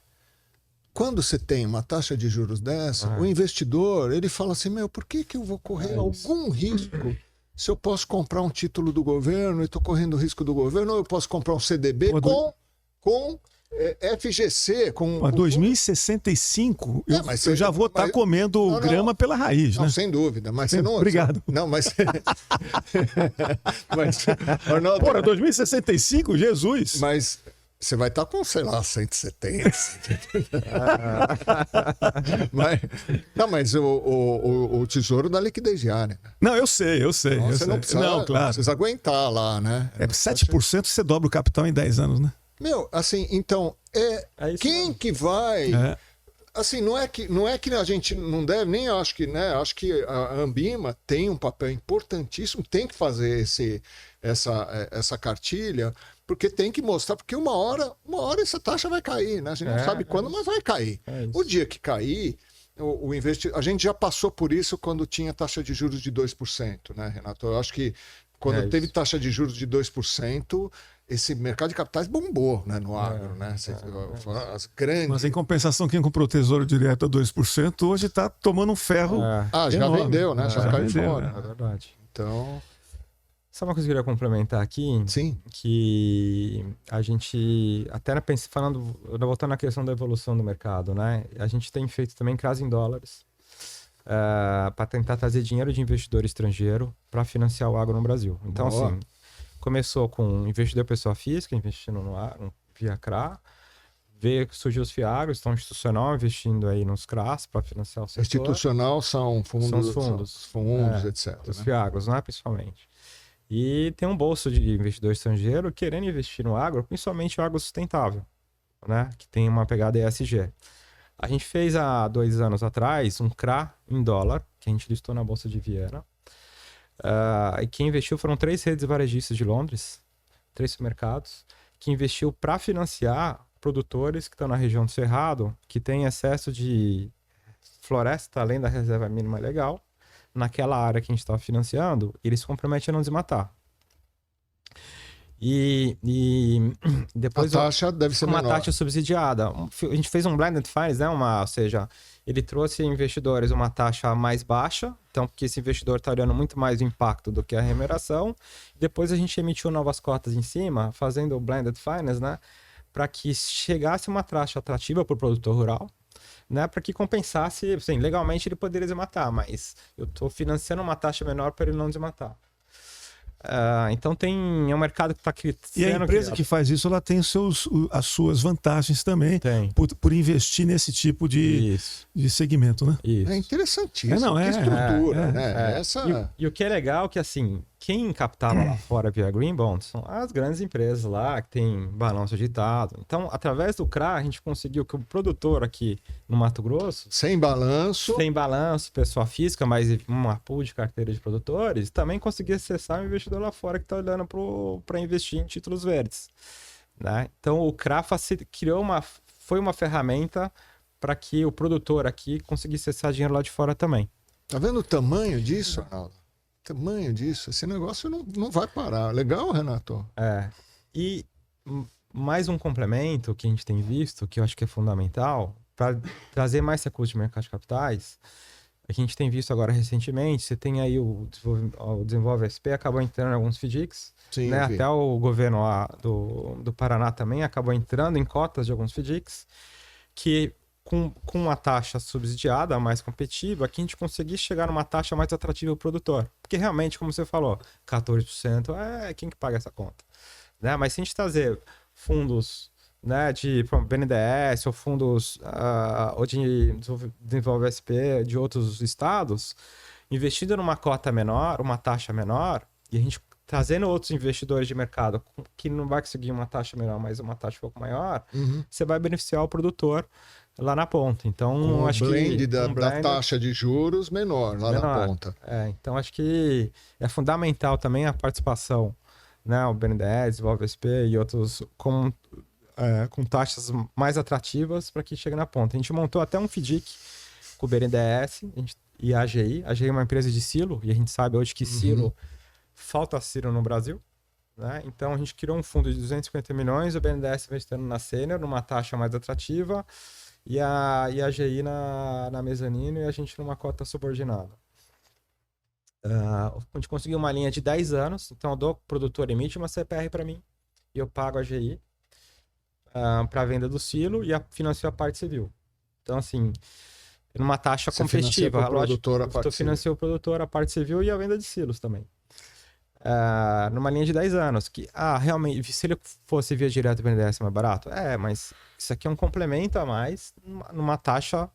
quando você tem uma taxa de juros dessa, o investidor, ele fala assim, por que eu vou correr algum risco se eu posso comprar um título do governo e estou correndo o risco do governo, ou eu posso comprar um CDB com FGC, com... 2065, eu já vou estar comendo grama pela raiz, não, né? Sem dúvida, mas você não... Obrigado. Não, mas... Arnaldo... 2065, Jesus! Mas... Você vai estar com, sei lá, 170. Mas o tesouro dá liquidez diária. Não, eu sei. Então, você não precisa, claro. precisa aguentar lá, né? 7% você dobra o capital em 10 anos, né? Assim, então, quem mesmo que vai... Assim, não é que a gente não deve, nem acho que, né? Acho que a Ambima tem um papel importantíssimo, tem que fazer essa cartilha, porque tem que mostrar, porque uma hora essa taxa vai cair, né? A gente não sabe quando, mas vai cair. O dia que cair, a gente já passou por isso quando tinha taxa de juros de 2%, né, Renato? Eu acho que quando teve taxa de juros de 2%, esse mercado de capitais bombou, né, no agro, né? As grandes... Mas em compensação, quem comprou Tesouro Direto a 2% hoje está tomando um ferro já enorme. Vendeu, né? Já caiu fora. É verdade. Então... Só uma coisa que eu queria complementar aqui. Sim. Que a gente, até voltando à questão da evolução do mercado, né? A gente tem feito também CRAs em dólares para tentar trazer dinheiro de investidor estrangeiro para financiar o agro no Brasil. Então, assim, começou com investidor pessoa física, investindo no agro, via CRA. Surgiu os FIAGROS, estão institucional investindo aí nos CRAs para financiar o setor. Institucional são fundos, etc. Os né? FIAGROS, não é principalmente. E tem um bolso de investidor estrangeiro querendo investir no agro, principalmente o agro sustentável, né? Que tem uma pegada ESG. A gente fez há 2 anos atrás um CRA em dólar, que a gente listou na Bolsa de Viena. E quem investiu foram 3 redes varejistas de Londres, 3 supermercados, que investiu para financiar produtores que estão na região do Cerrado, que tem excesso de floresta além da reserva mínima legal. Naquela área que a gente estava financiando, eles se comprometem a não desmatar. E depois... A taxa deve ser menor. Uma taxa subsidiada. A gente fez um blended finance, né? Ou seja, ele trouxe investidores uma taxa mais baixa, então porque esse investidor está olhando muito mais o impacto do que a remuneração. Depois a gente emitiu novas cotas em cima, fazendo o blended finance, né? Para que chegasse uma taxa atrativa para o produtor rural, né, para que compensasse, assim, legalmente ele poderia desmatar, mas eu estou financiando uma taxa menor para ele não desmatar. Então é um mercado que está crescendo. E a empresa que faz isso, ela tem as suas vantagens também por investir nesse tipo de segmento, né? É interessantíssimo. Que estrutura, né? E o que é legal é que, assim, quem captava lá fora via Green Bond são as grandes empresas lá que tem balanço auditado. Então, através do CRA, a gente conseguiu que o produtor aqui no Mato Grosso... Sem balanço, pessoa física, mas uma pool de carteira de produtores, também conseguia acessar o investidor lá fora que está olhando para investir em títulos verdes. Né? Então, o CRA foi uma ferramenta para que o produtor aqui conseguisse acessar dinheiro lá de fora também. Tá vendo o tamanho disso, Arnaldo? Tamanho disso, esse negócio não vai parar. Legal, Renato? E mais um complemento que a gente tem visto, que eu acho que é fundamental, para trazer mais recursos de mercado de capitais, a gente tem visto agora recentemente, você tem aí o Desenvolve SP, acabou entrando em alguns FDICs, Sim, né? Até o governo lá do Paraná também acabou entrando em cotas de alguns FDICs, que com uma taxa subsidiada, mais competitiva, que a gente conseguir chegar numa taxa mais atrativa para o produtor. Porque realmente, como você falou, 14% quem que paga essa conta? Né? Mas se a gente trazer fundos, né, de BNDES ou fundos ou de Desenvolve SP de outros estados, investindo numa cota menor, uma taxa menor, e a gente trazendo outros investidores de mercado que não vai conseguir uma taxa menor, mas uma taxa um pouco maior, você vai beneficiar o produtor lá na ponta. Então, acho que da taxa de juros menor na ponta. Então, acho que é fundamental também a participação, né, o BNDES, Desenvolve SP e outros com taxas mais atrativas para que chegue na ponta. A gente montou até um FDIC com o BNDES e a AGI. A AGI é uma empresa de silo e a gente sabe hoje que falta silo no Brasil. Né? Então, a gente criou um fundo de 250 milhões, o BNDES investindo na sênior, numa taxa mais atrativa, e a AGI na mezanino e a gente numa cota subordinada. A gente conseguiu uma linha de 10 anos, então o produtor emite uma CPR para mim e eu pago a AGI para a venda do silo e financio a parte civil. Então, assim, numa taxa competitiva. Eu financio o produtor, a parte civil e a venda de silos também. Numa linha de 10 anos, que realmente, se ele fosse via direto BNDES é mais barato? Mas isso aqui é um complemento a mais, numa taxa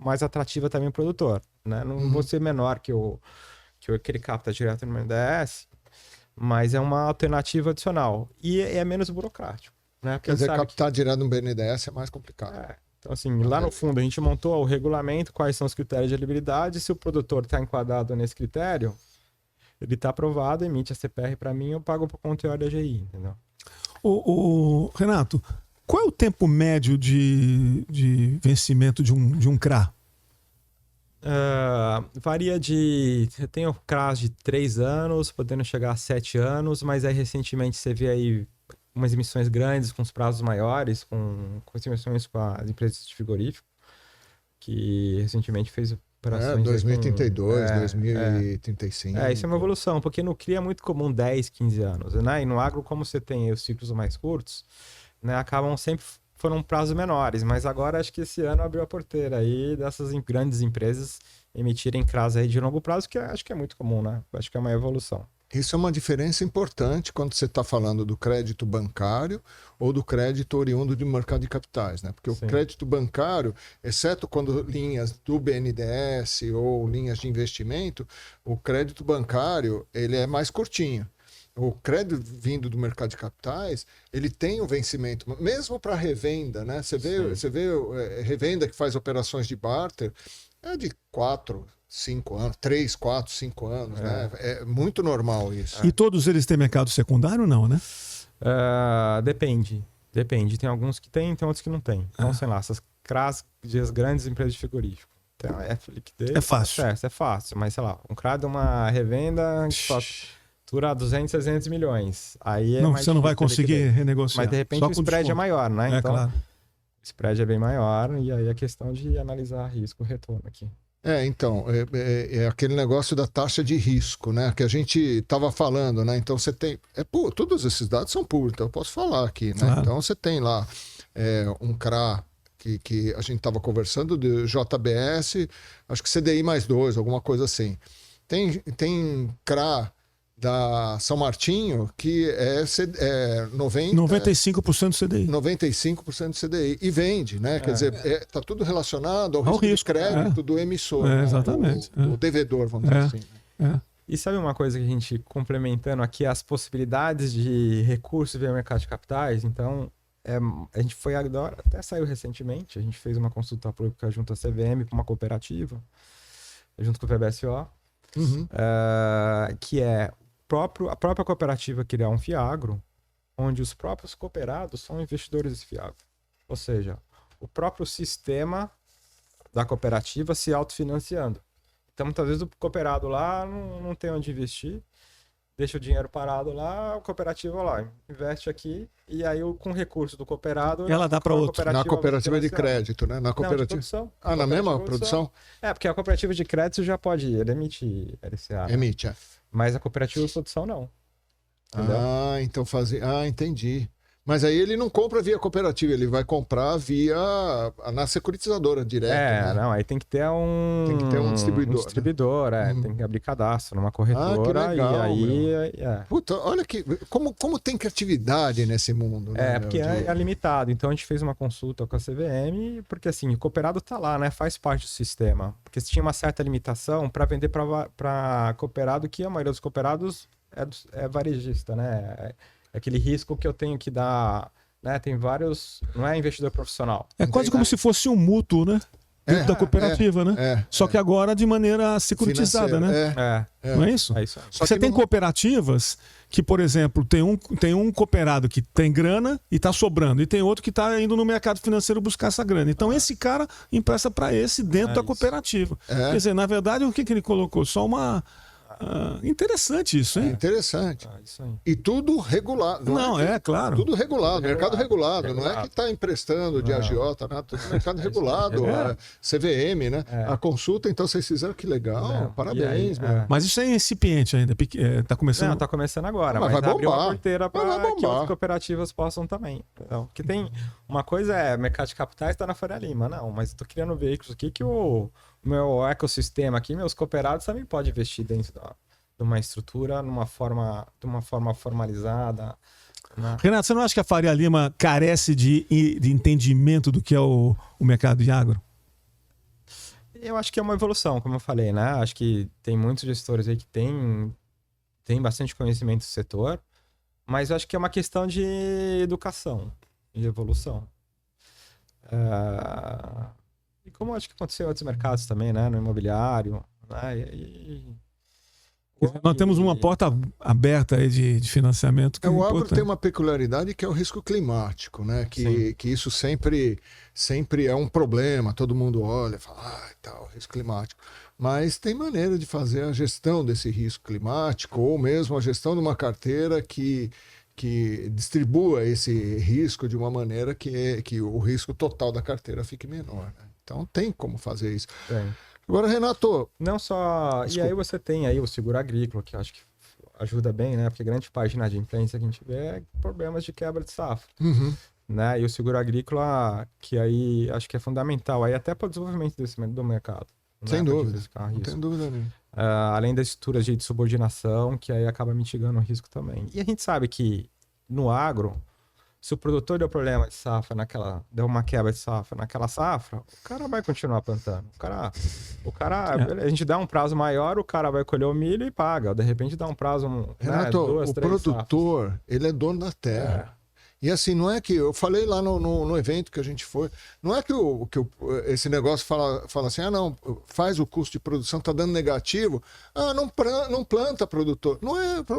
mais atrativa também para o produtor, né? Não vou ser menor que ele capta direto no BNDES, mas é uma alternativa adicional e é menos burocrático, né? Quer dizer, captar direto no BNDES é mais complicado. Então, assim, lá no fundo a gente montou o regulamento, quais são os critérios de elegibilidade, se o produtor está enquadrado nesse critério, ele está aprovado, emite a CPR para mim, eu pago por conta da AGI, entendeu? Renato, qual é o tempo médio de vencimento de um CRA? Varia eu tenho CRAs de 3 anos, podendo chegar a 7 anos, mas aí recentemente você vê aí umas emissões grandes, com os prazos maiores, com as emissões com as empresas de frigorífico, que recentemente fez operações... 2032, 2035. Isso é uma evolução, porque no CRI é muito comum 10, 15 anos, né? E no agro, como você tem os ciclos mais curtos, né, foram prazos menores, mas agora acho que esse ano abriu a porteira aí dessas grandes empresas emitirem CRAs aí de longo prazo, que acho que é muito comum, né? Acho que é uma evolução. Isso é uma diferença importante quando você está falando do crédito bancário ou do crédito oriundo do mercado de capitais, né? Porque o crédito bancário, exceto quando linhas do BNDES ou linhas de investimento, o crédito bancário ele é mais curtinho. O crédito vindo do mercado de capitais, ele tem um vencimento, mesmo para revenda, né? Você vê revenda que faz operações de barter, é de 4, 5 anos, 3, 4, 5 anos, né? É muito normal isso. E todos eles têm mercado secundário, não, né? Depende. Tem alguns que tem outros que não tem. Então, sei lá, essas CRAs das grandes empresas de frigorífico. Então, liquidez. É fácil. É fácil, mas sei lá, um CRA de uma revenda que fatura 200, 300 milhões. Aí você não vai conseguir renegociar. Mas de repente o spread é maior, né? Então, claro. O spread é bem maior e aí a questão de analisar risco e retorno aqui. Então, é aquele negócio da taxa de risco, né? Que a gente estava falando, né? Então você tem. Todos esses dados são públicos, então eu posso falar aqui, né? Claro. Então você tem lá um CRA que a gente estava conversando, do JBS, acho que CDI mais 2, alguma coisa assim. Tem CRA da São Martinho, que é 95% do CDI. 95% do CDI. E vende, né? Quer dizer, está tudo relacionado ao risco de crédito do emissor. Exatamente. Né? O devedor, vamos dizer assim. E sabe uma coisa que a gente, complementando aqui, as possibilidades de recursos via mercado de capitais? Então, a gente foi agora, até saiu recentemente, a gente fez uma consulta pública junto à CVM para uma cooperativa, junto com o PBSO, que é a própria cooperativa criar um FIAGRO, onde os próprios cooperados são investidores desse FIAGRO. Ou seja, o próprio sistema da cooperativa se autofinanciando. Então, muitas vezes o cooperado lá não tem onde investir, deixa o dinheiro parado lá, a cooperativa lá investe aqui, e aí com o recurso do cooperado... Ela dá para outro. Na cooperativa de crédito, né? Na cooperativa... Não, na mesma produção? Porque a cooperativa de crédito já pode, ele emite LCA. Emite, Mas a cooperativa de produção não. Entendeu? Então entendi. Mas aí ele não compra via cooperativa, ele vai comprar na securitizadora direto. Né? Não, aí tem que ter um distribuidor. Um distribuidor, tem que abrir cadastro numa corretora. Que legal, e aí. Puta, olha como tem criatividade nesse mundo. Né, porque é limitado. Então a gente fez uma consulta com a CVM, porque assim, o cooperado tá lá, né? Faz parte do sistema. Porque se tinha uma certa limitação para vender para cooperado, que a maioria dos cooperados é varejista, né? Aquele risco que eu tenho que dar, né? Tem vários, não é investidor profissional. É quase como se fosse um mútuo, né? Dentro da cooperativa, né? Só que agora de maneira securitizada, né? Não é isso? É isso aí. Você tem cooperativas que, por exemplo, tem um cooperado que tem grana e está sobrando, e tem outro que está indo no mercado financeiro buscar essa grana. Então esse cara empresta para esse dentro da cooperativa. Quer dizer, na verdade, o que ele colocou? Só uma... interessante isso, hein? Interessante. Isso aí. E tudo regulado. Claro. Tudo regulado, mercado regulado. Não é que está emprestando de agiota, nada. Tudo mercado regulado. CVM, né? A consulta, então vocês fizeram, que legal. Parabéns, meu. Mas isso é incipiente ainda. Está começando? Não, está começando agora. Mas vai abriu bombar. uma porteira para que outras cooperativas possam também. Então, que tem uma coisa mercado de capitais está na Faria Lima. Não, mas estou criando veículos aqui que o meu ecossistema aqui, meus cooperados também podem investir dentro de uma estrutura, de uma forma formalizada. Né? Renato, você não acha que a Faria Lima carece de entendimento do que é o mercado de agro? Eu acho que é uma evolução, como eu falei, né? Acho que tem muitos gestores aí que têm bastante conhecimento do setor, mas eu acho que é uma questão de educação, de evolução. E como acho que aconteceu em outros mercados também, né? No imobiliário, né? Nós temos uma porta aberta aí de financiamento. O agro tem uma peculiaridade que é o risco climático, né? Que isso sempre é um problema. Todo mundo olha e fala, risco climático. Mas tem maneira de fazer a gestão desse risco climático, ou mesmo a gestão de uma carteira que distribua esse risco de uma maneira que o risco total da carteira fique menor. Né? Então tem como fazer isso. Agora, Renato... Não só... Desculpa. E aí você tem aí o seguro agrícola, que eu acho que ajuda bem, né? Porque grande parte de imprensa que a gente vê é problemas de quebra de safra. Né? E o seguro agrícola, que aí acho que é fundamental, aí até para o desenvolvimento do mercado. Sem dúvida. Não tem dúvida nenhuma. Além das estruturas de subordinação, que aí acaba mitigando o risco também. E a gente sabe que no agro, se o produtor deu problema de safra deu uma quebra de safra naquela safra, o cara vai continuar plantando. A gente dá um prazo maior, o cara vai colher o milho e paga. De repente dá um prazo, Renato, 2, 3 o produtor, safras. Ele é dono da terra. E assim, não é que... Eu falei lá no evento que a gente foi, não é que esse negócio fala assim, não, faz o custo de produção, tá dando negativo, não planta produtor.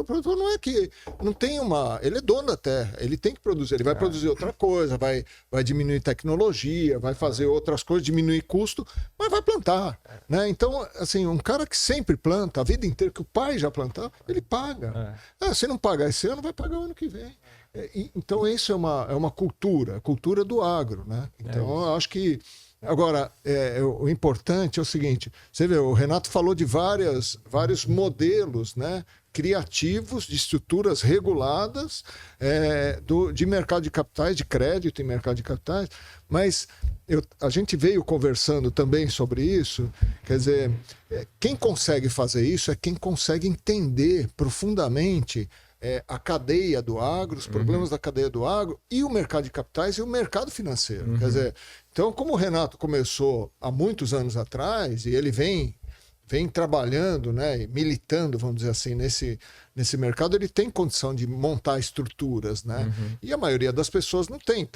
Produtor não é que... Não tem uma... Ele é dono da terra, ele tem que produzir, ele vai produzir outra coisa, vai diminuir tecnologia, vai fazer outras coisas, diminuir custo, mas vai plantar. Né? Então, assim, um cara que sempre planta, a vida inteira, que o pai já plantava, ele paga. Se não pagar esse ano, vai pagar o ano que vem. Então isso é uma cultura do agro, né? Então eu acho que agora o importante é o seguinte, você vê, o Renato falou de vários modelos, né, criativos de estruturas reguladas de mercado de capitais, de crédito em mercado de capitais, mas a gente veio conversando também sobre isso. Quer dizer, quem consegue fazer isso é quem consegue entender profundamente a cadeia do agro, os problemas da cadeia do agro e o mercado de capitais e o mercado financeiro. Quer dizer, então, como o Renato começou há muitos anos atrás e ele vem trabalhando, né, militando, vamos dizer assim, nesse mercado, ele tem condição de montar estruturas, né? E a maioria das pessoas não tem,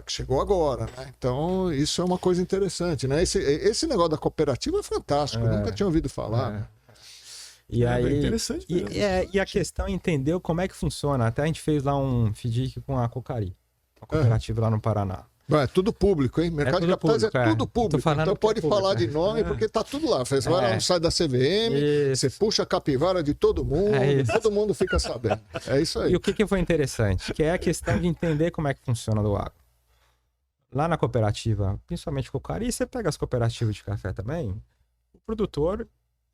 chegou agora, né? Então, isso é uma coisa interessante, né? Esse negócio da cooperativa é fantástico, eu nunca tinha ouvido falar. E aí, é interessante mesmo. E a questão é entender como é que funciona. Até a gente fez lá um FDIC com a Cocari, uma cooperativa lá no Paraná. É tudo público, hein? Mercado de capitais público, é tudo público. Então pode falar de nome, porque tá tudo lá. Você vai lá no site da CVM, você puxa a capivara de todo mundo, todo mundo fica sabendo. É isso aí. E o que foi interessante? Que é a questão de entender como é que funciona do agro. Lá na cooperativa, principalmente Cocari, e você pega as cooperativas de café também, o produtor,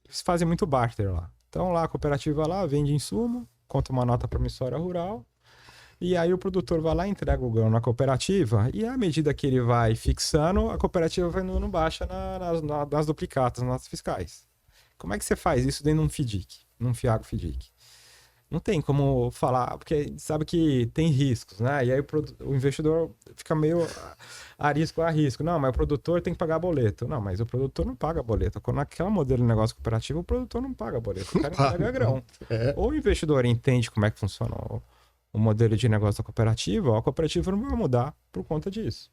eles fazem muito barter lá. Então lá a cooperativa lá vende insumo, conta uma nota promissória rural, e aí o produtor vai lá e entrega o grão na cooperativa, e à medida que ele vai fixando, a cooperativa vai dando baixa nas duplicatas, nas notas fiscais. Como é que você faz isso dentro de um FDIC, num Fiagro FDIC? Não tem como falar, porque sabe que tem riscos, né? E aí o investidor fica meio a risco. Não, mas o produtor tem que pagar boleto. Não, mas o produtor não paga boleto. Quando naquela modelo de negócio cooperativo, o produtor não paga boleto. O cara paga grão. Ou o investidor entende como é que funciona o modelo de negócio da cooperativa, a cooperativa não vai mudar por conta disso.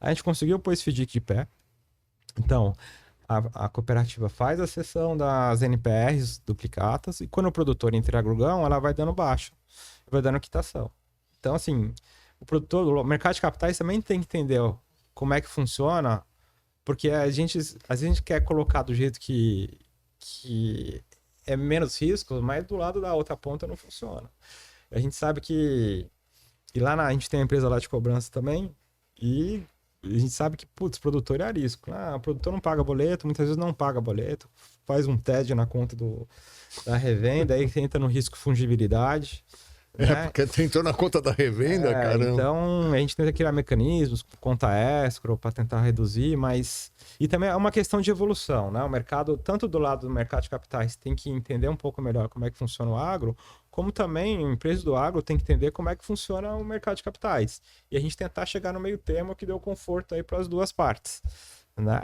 A gente conseguiu pôr esse FDIC de pé. Então, a cooperativa faz a cessão das NPRs duplicatas e quando o produtor entrega o grão, ela vai dando baixa, vai dando quitação. Então, assim, o mercado de capitais também tem que entender como é que funciona, porque às vezes a gente quer colocar do jeito que é menos risco, mas do lado da outra ponta não funciona. A gente sabe que... E lá a gente tem uma empresa lá de cobrança também, e a gente sabe que, putz, produtor é risco. O produtor não paga boleto, muitas vezes não paga boleto, faz um TED na conta da revenda, aí entra no risco de fungibilidade. Né? Porque entrou na conta da revenda, caramba. Então, a gente tenta criar mecanismos, conta escrow, para tentar reduzir, mas... E também é uma questão de evolução, né? O mercado, tanto do lado do mercado de capitais, tem que entender um pouco melhor como é que funciona o agro, como também a empresa do agro tem que entender como é que funciona o mercado de capitais. E a gente tentar chegar no meio termo que deu conforto aí para as duas partes, né?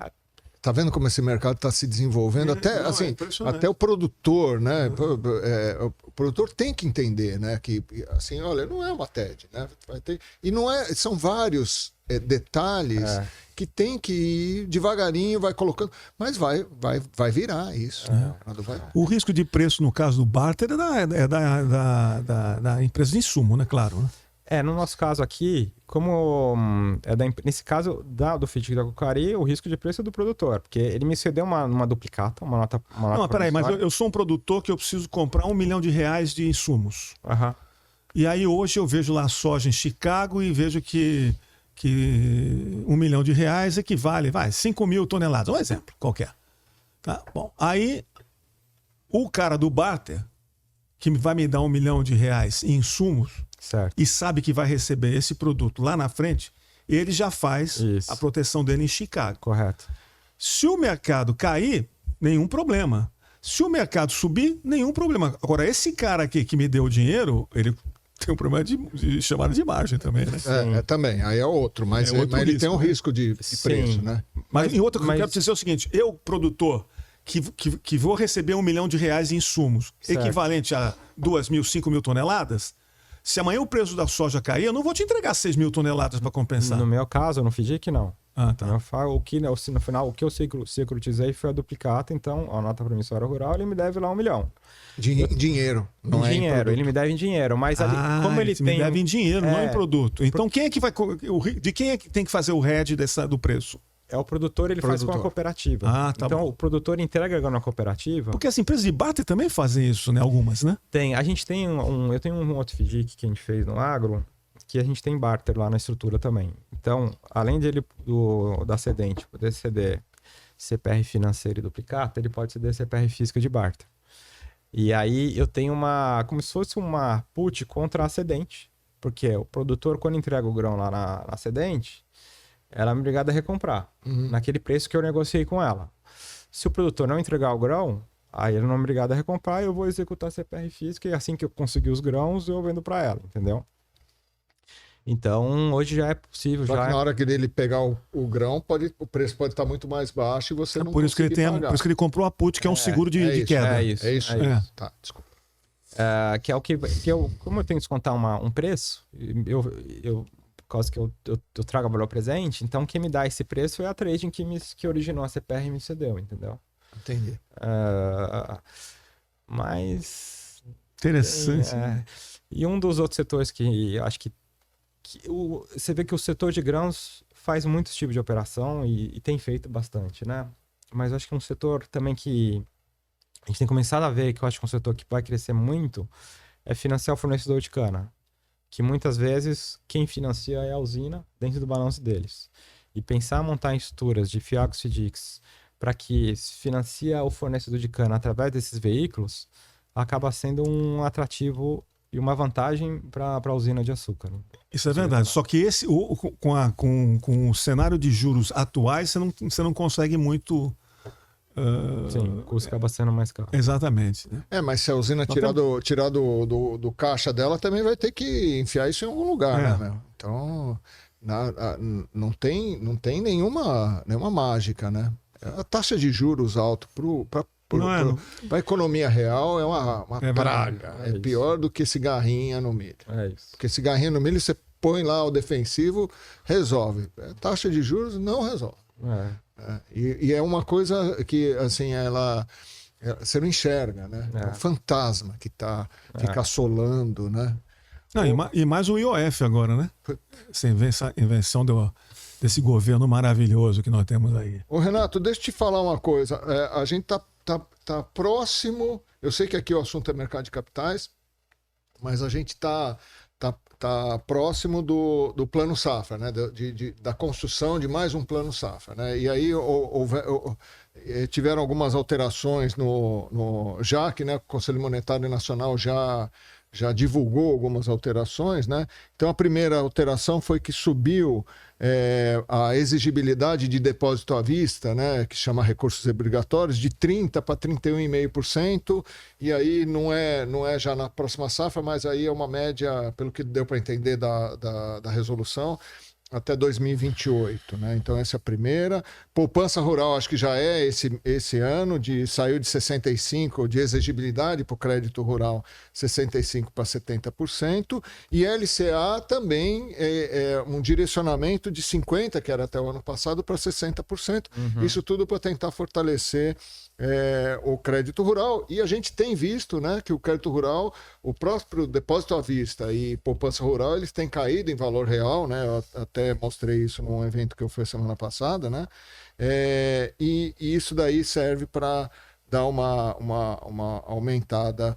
Tá vendo como esse mercado está se desenvolvendo? Até o produtor, né? O produtor tem que entender, né? Que, assim, olha, não é uma TED, né? E não é, são vários detalhes que tem que ir devagarinho, vai colocando, mas vai virar isso. O risco de preço, no caso do barter, é da empresa de insumo, né? Claro, né? No nosso caso aqui, como nesse caso do FDIC da Cocari, o risco de preço é do produtor, porque ele me cedeu uma duplicata, uma nota. Não, peraí, mas eu sou um produtor que eu preciso comprar R$1 milhão de insumos. E aí hoje eu vejo lá a soja em Chicago e vejo que R$1 milhão equivale, 5 mil toneladas, um exemplo qualquer. Tá? Bom, aí o cara do barter, que vai me dar R$1 milhão em insumos, certo, e sabe que vai receber esse produto lá na frente, ele já faz a proteção dele em Chicago. Correto. Se o mercado cair, nenhum problema. Se o mercado subir, nenhum problema. Agora, esse cara aqui que me deu o dinheiro, ele tem um problema de chamada de margem também, né? Também. Aí é outro, mas ele risco, tem um risco de preço, né? Mas em outra coisa, eu quero dizer o seguinte, eu, produtor, que vou receber R$1 milhão em insumos, certo, equivalente a 2 mil, 5 mil toneladas, se amanhã o preço da soja cair, eu não vou te entregar 6 mil toneladas para compensar. No meu caso, eu não FDIC, não. Tá. No final, o que eu securitizei foi a duplicata, então, a nota promissória rural, ele me deve lá R$1 milhão. Dinheiro. Não em dinheiro, ele me deve em dinheiro, mas ali, como ele me deve em dinheiro, não em produto. Então, quem é que vai... De quem é que tem que fazer o hedge do preço? É o produtor, ele faz com a cooperativa. Então, o produtor entrega na cooperativa. Porque as empresas de barter também fazem isso, né? Algumas, né? A gente tem eu tenho um outro FDIC que a gente fez no agro, que a gente tem barter lá na estrutura também. Então, além da cedente poder ceder CPR financeiro e duplicata, ele pode ceder CPR física de barter. E aí eu tenho como se fosse uma put contra a cedente, porque o produtor, quando entrega o grão lá na cedente, ela é obrigada a recomprar naquele preço que eu negociei com ela. Se o produtor não entregar o grão, aí ele não é obrigado a recomprar, eu vou executar a CPR física e assim que eu conseguir os grãos, eu vendo para ela, entendeu? Então, hoje já é possível. Só que na hora que ele pegar o grão, o preço pode estar muito mais baixo e você não por isso que ele pagar. Por isso que ele comprou a put, que é um seguro de queda. É isso. Tá, desculpa. Que é o que eu, como eu tenho que descontar um preço, por causa que eu trago valor presente, então quem me dá esse preço é a trading que originou a CPR e me cedeu, entendeu? Entendi. Mas... Interessante. E um dos outros setores que acho que você vê que o setor de grãos faz muitos tipos de operação e tem feito bastante, né? Mas eu acho que um setor também que a gente tem começado a ver, que eu acho que é um setor que vai crescer muito, é financiar o fornecedor de cana. Que muitas vezes quem financia é a usina dentro do balanço deles. E pensar em montar em estruturas de FIAGs e FIDICs para que financia o fornecedor de cana através desses veículos acaba sendo um atrativo e uma vantagem para a usina de açúcar. Né? Isso é verdade. Só que com o cenário de juros atuais, você não consegue muito... Sim, o custo acaba sendo mais caro. Exatamente. Né? Mas se a usina tirar do caixa dela, também vai ter que enfiar isso em algum lugar, né, meu? Então, não tem nenhuma mágica, né? A taxa de juros alta para a economia real é uma praga. É pior do que cigarrinha no milho. É isso. Porque cigarrinha no milho, você põe lá o defensivo, resolve. A taxa de juros não resolve. E é uma coisa que, assim, você não enxerga, né? É um fantasma que fica assolando, né? Não, e mais o IOF agora, né? Essa invenção desse governo maravilhoso que nós temos aí. Ô, Renato, deixa eu te falar uma coisa. A gente tá próximo. Eu sei que aqui o assunto é mercado de capitais, mas a gente tá próximo do plano safra, né? Da construção de mais um plano safra, né? E aí tiveram algumas alterações no JAC, né? O Conselho Monetário Nacional já divulgou algumas alterações, né? Então a primeira alteração foi que subiu a exigibilidade de depósito à vista, né, que chama recursos obrigatórios, de 30% para 31,5%, e aí não é já na próxima safra, mas aí é uma média, pelo que deu para entender da resolução, até 2028, né? Então essa é a primeira. Poupança rural, acho que já é esse ano, saiu de 65% de exigibilidade para o crédito rural, 65% para 70%. E LCA também é um direcionamento de 50%, que era até o ano passado, para 60%. Isso tudo para tentar fortalecer o crédito rural. E a gente tem visto, né, que o crédito rural, o próprio depósito à vista e poupança rural, eles têm caído em valor real, né? Eu até mostrei isso num evento que eu fui semana passada, né? E isso daí serve para dar uma aumentada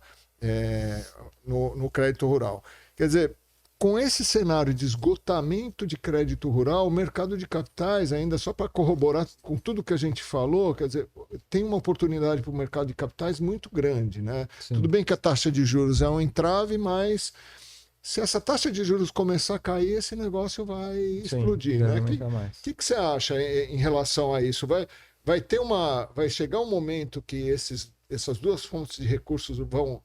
no crédito rural. Quer dizer, com esse cenário de esgotamento de crédito rural, o mercado de capitais, ainda só para corroborar com tudo que a gente falou, quer dizer, tem uma oportunidade para o mercado de capitais muito grande, né? Sim. Tudo bem que a taxa de juros é um entrave, mas se essa taxa de juros começar a cair, esse negócio vai explodir, né? O que você acha em relação a isso? Vai chegar um momento que essas duas fontes de recursos vão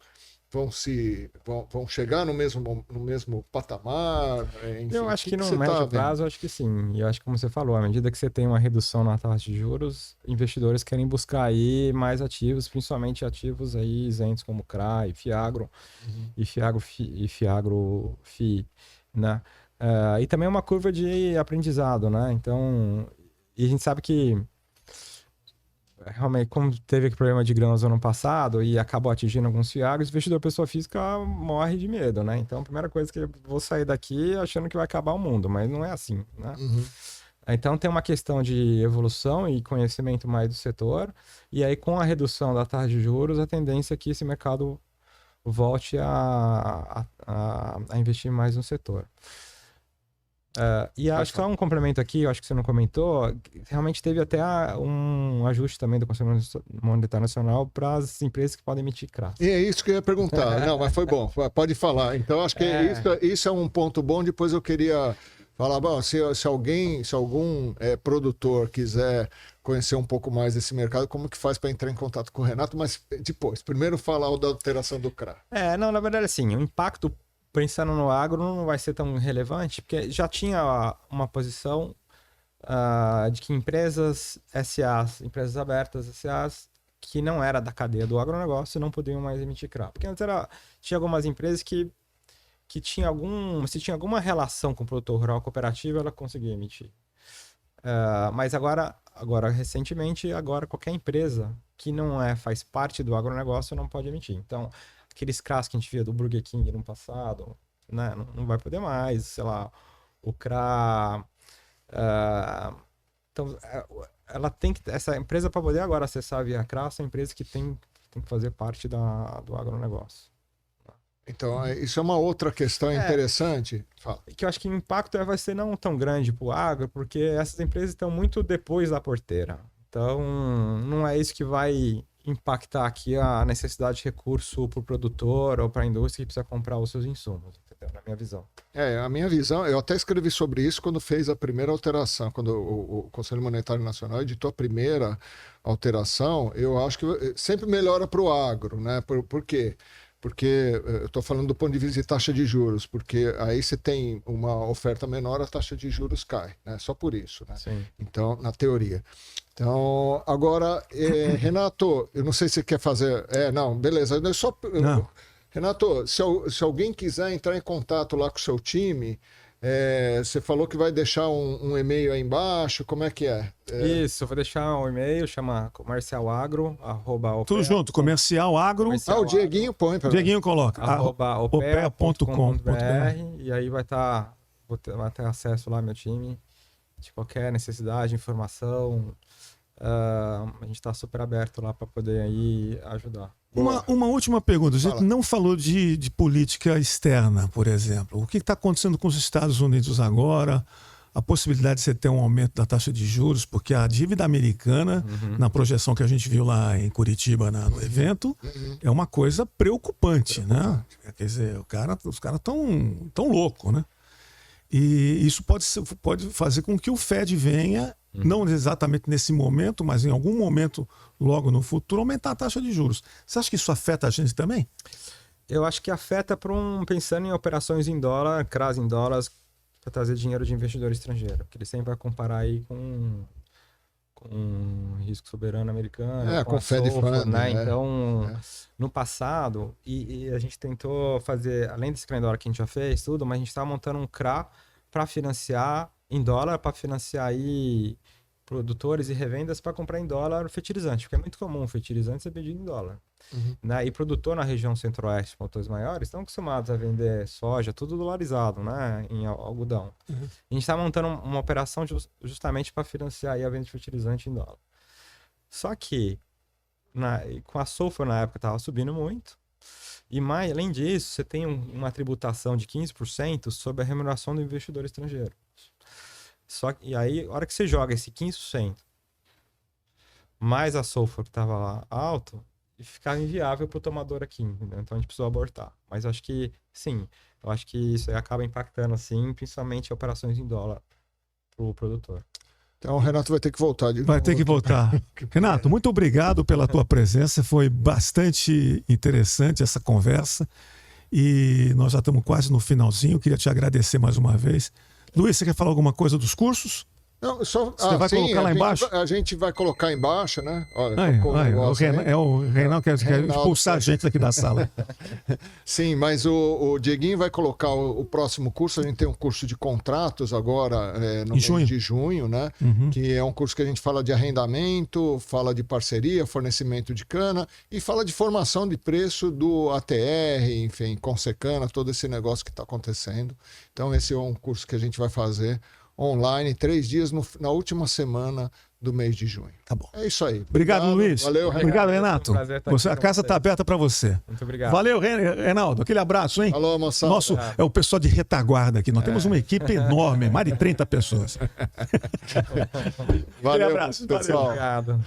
chegar no mesmo patamar? Enfim, eu acho que no médio prazo, acho que sim. E eu acho que, como você falou, à medida que você tem uma redução na taxa de juros, investidores querem buscar aí mais ativos, principalmente ativos aí isentos como CRA e Fiagro, e Fiagro FI, né? E também uma curva de aprendizado, né? Então, e a gente sabe que realmente, como teve aquele problema de grãos no ano passado e acabou atingindo alguns fiagros, o investidor pessoa física morre de medo, né? Então, a primeira coisa que eu vou sair daqui achando que vai acabar o mundo, mas não é assim, né? Então, tem uma questão de evolução e conhecimento mais do setor, e aí com a redução da taxa de juros, a tendência é que esse mercado volte a investir mais no setor. E acho que só um complemento aqui, acho que você não comentou, realmente teve até um ajuste também do Conselho Monetário Nacional para as empresas que podem emitir CRA. E é isso que eu ia perguntar. Não, mas foi bom, pode falar. Então, acho que isso é um ponto bom. Depois eu queria Falar, bom, se algum produtor quiser conhecer um pouco mais desse mercado, como que faz para entrar em contato com o Renato? Mas depois, primeiro falar da alteração do CRA. Não, na verdade, assim, o impacto, pensando no agro, não vai ser tão relevante, porque já tinha uma posição de que empresas SAs, empresas abertas SAs, que não era da cadeia do agronegócio, não podiam mais emitir CRA. Porque antes tinha algumas empresas que se tinha alguma relação com o produtor rural cooperativo, ela conseguia emitir. Mas agora, recentemente, qualquer empresa que não faz parte do agronegócio não pode emitir. Então, aqueles CRAs que a gente via do Burger King no passado, né, não vai poder mais, sei lá, o CRA... então, essa empresa, para poder agora acessar via CRA, são empresas que tem que fazer parte do agronegócio. Então, isso é uma outra questão interessante. Fala. Que eu acho que o impacto vai ser não tão grande para o agro, porque essas empresas estão muito depois da porteira. Então, não é isso que vai impactar aqui a necessidade de recurso para o produtor ou para a indústria que precisa comprar os seus insumos, entendeu? Na minha visão. A minha visão, eu até escrevi sobre isso quando fez a primeira alteração, quando o Conselho Monetário Nacional editou a primeira alteração. Eu acho que sempre melhora para o agro, né? Por quê? Porque eu estou falando do ponto de vista de taxa de juros, porque aí você tem uma oferta menor, a taxa de juros cai, né? Só por isso, né? Sim. Então, na teoria. Então, agora, Renato, eu não sei se você quer fazer... não, beleza. Não. Renato, se alguém quiser entrar em contato lá com o seu time... você falou que vai deixar um e-mail aí embaixo, como é que é? Isso, eu vou deixar um e-mail, chama comercialagro, @opea. Tudo junto, comercial agro. O Dieguinho põe para Dieguinho coloca. @opea.com.br, e aí vai ter acesso lá ao meu time, de qualquer necessidade, informação. A gente está super aberto lá para poder aí ajudar. Uma última pergunta. A gente não falou de política externa, por exemplo. O que está acontecendo com os Estados Unidos agora? A possibilidade de você ter um aumento da taxa de juros, porque a dívida americana, na projeção que a gente viu lá em Curitiba no evento, é uma coisa preocupante, né? Quer dizer, os caras tão loucos, né? E isso pode fazer com que o Fed venha, não exatamente nesse momento, mas em algum momento logo no futuro, aumentar a taxa de juros. Você acha que isso afeta a gente também? Eu acho que afeta pensando em operações em dólar, CRAs em dólares, para trazer dinheiro de investidor estrangeiro. Porque ele sempre vai comparar aí com risco soberano americano. Com Fed Fund, né? Então, no passado, e a gente tentou fazer, além desse CRA em dólar que a gente já fez, tudo, mas a gente estava montando um CRA para financiar em dólar, para financiar aí produtores e revendas para comprar em dólar fertilizante, porque é muito comum fertilizante ser vendido em dólar. Né? E produtor na região centro-oeste, produtores maiores, estão acostumados a vender soja, tudo dolarizado, né? Em algodão. A gente está montando uma operação justamente para financiar aí a venda de fertilizante em dólar. Só que com a sulfur na época estava subindo muito, e além disso, você tem uma tributação de 15% sobre a remuneração do investidor estrangeiro. E aí, a hora que você joga esse 15%, mais a sulfur que estava lá alto, ficava inviável para o tomador aqui, entendeu? Então a gente precisou abortar. Mas eu acho que, sim, eu acho que isso aí acaba impactando, assim, principalmente operações em dólar para o produtor. Então o Renato vai ter que voltar de novo. Vai ter que voltar. Renato, muito obrigado pela tua presença. Foi bastante interessante essa conversa. E nós já estamos quase no finalzinho. Queria te agradecer mais uma vez. Luiz, você quer falar alguma coisa dos cursos? Não, você vai colocar lá embaixo? A gente vai colocar embaixo, né? Olha, o Reinaldo quer expulsar a gente daqui da sala. Sim, mas o Dieguinho vai colocar o próximo curso. A gente tem um curso de contratos agora no mês de junho, né? Que é um curso que a gente fala de arrendamento, fala de parceria, fornecimento de cana e fala de formação de preço do ATR, enfim, Consecana, todo esse negócio que está acontecendo. Então esse é um curso que a gente vai fazer online, 3 dias na última semana do mês de junho. Tá bom. É isso aí. Obrigado, Luiz. Valeu, Renato. Obrigado, Renato. A casa está aberta para você. Muito obrigado. Valeu, Reinaldo. Aquele abraço, hein? Alô, moçada. É o pessoal de retaguarda aqui. Nós temos uma equipe enorme, mais de 30 pessoas. Valeu, abraço, pessoal. Obrigado.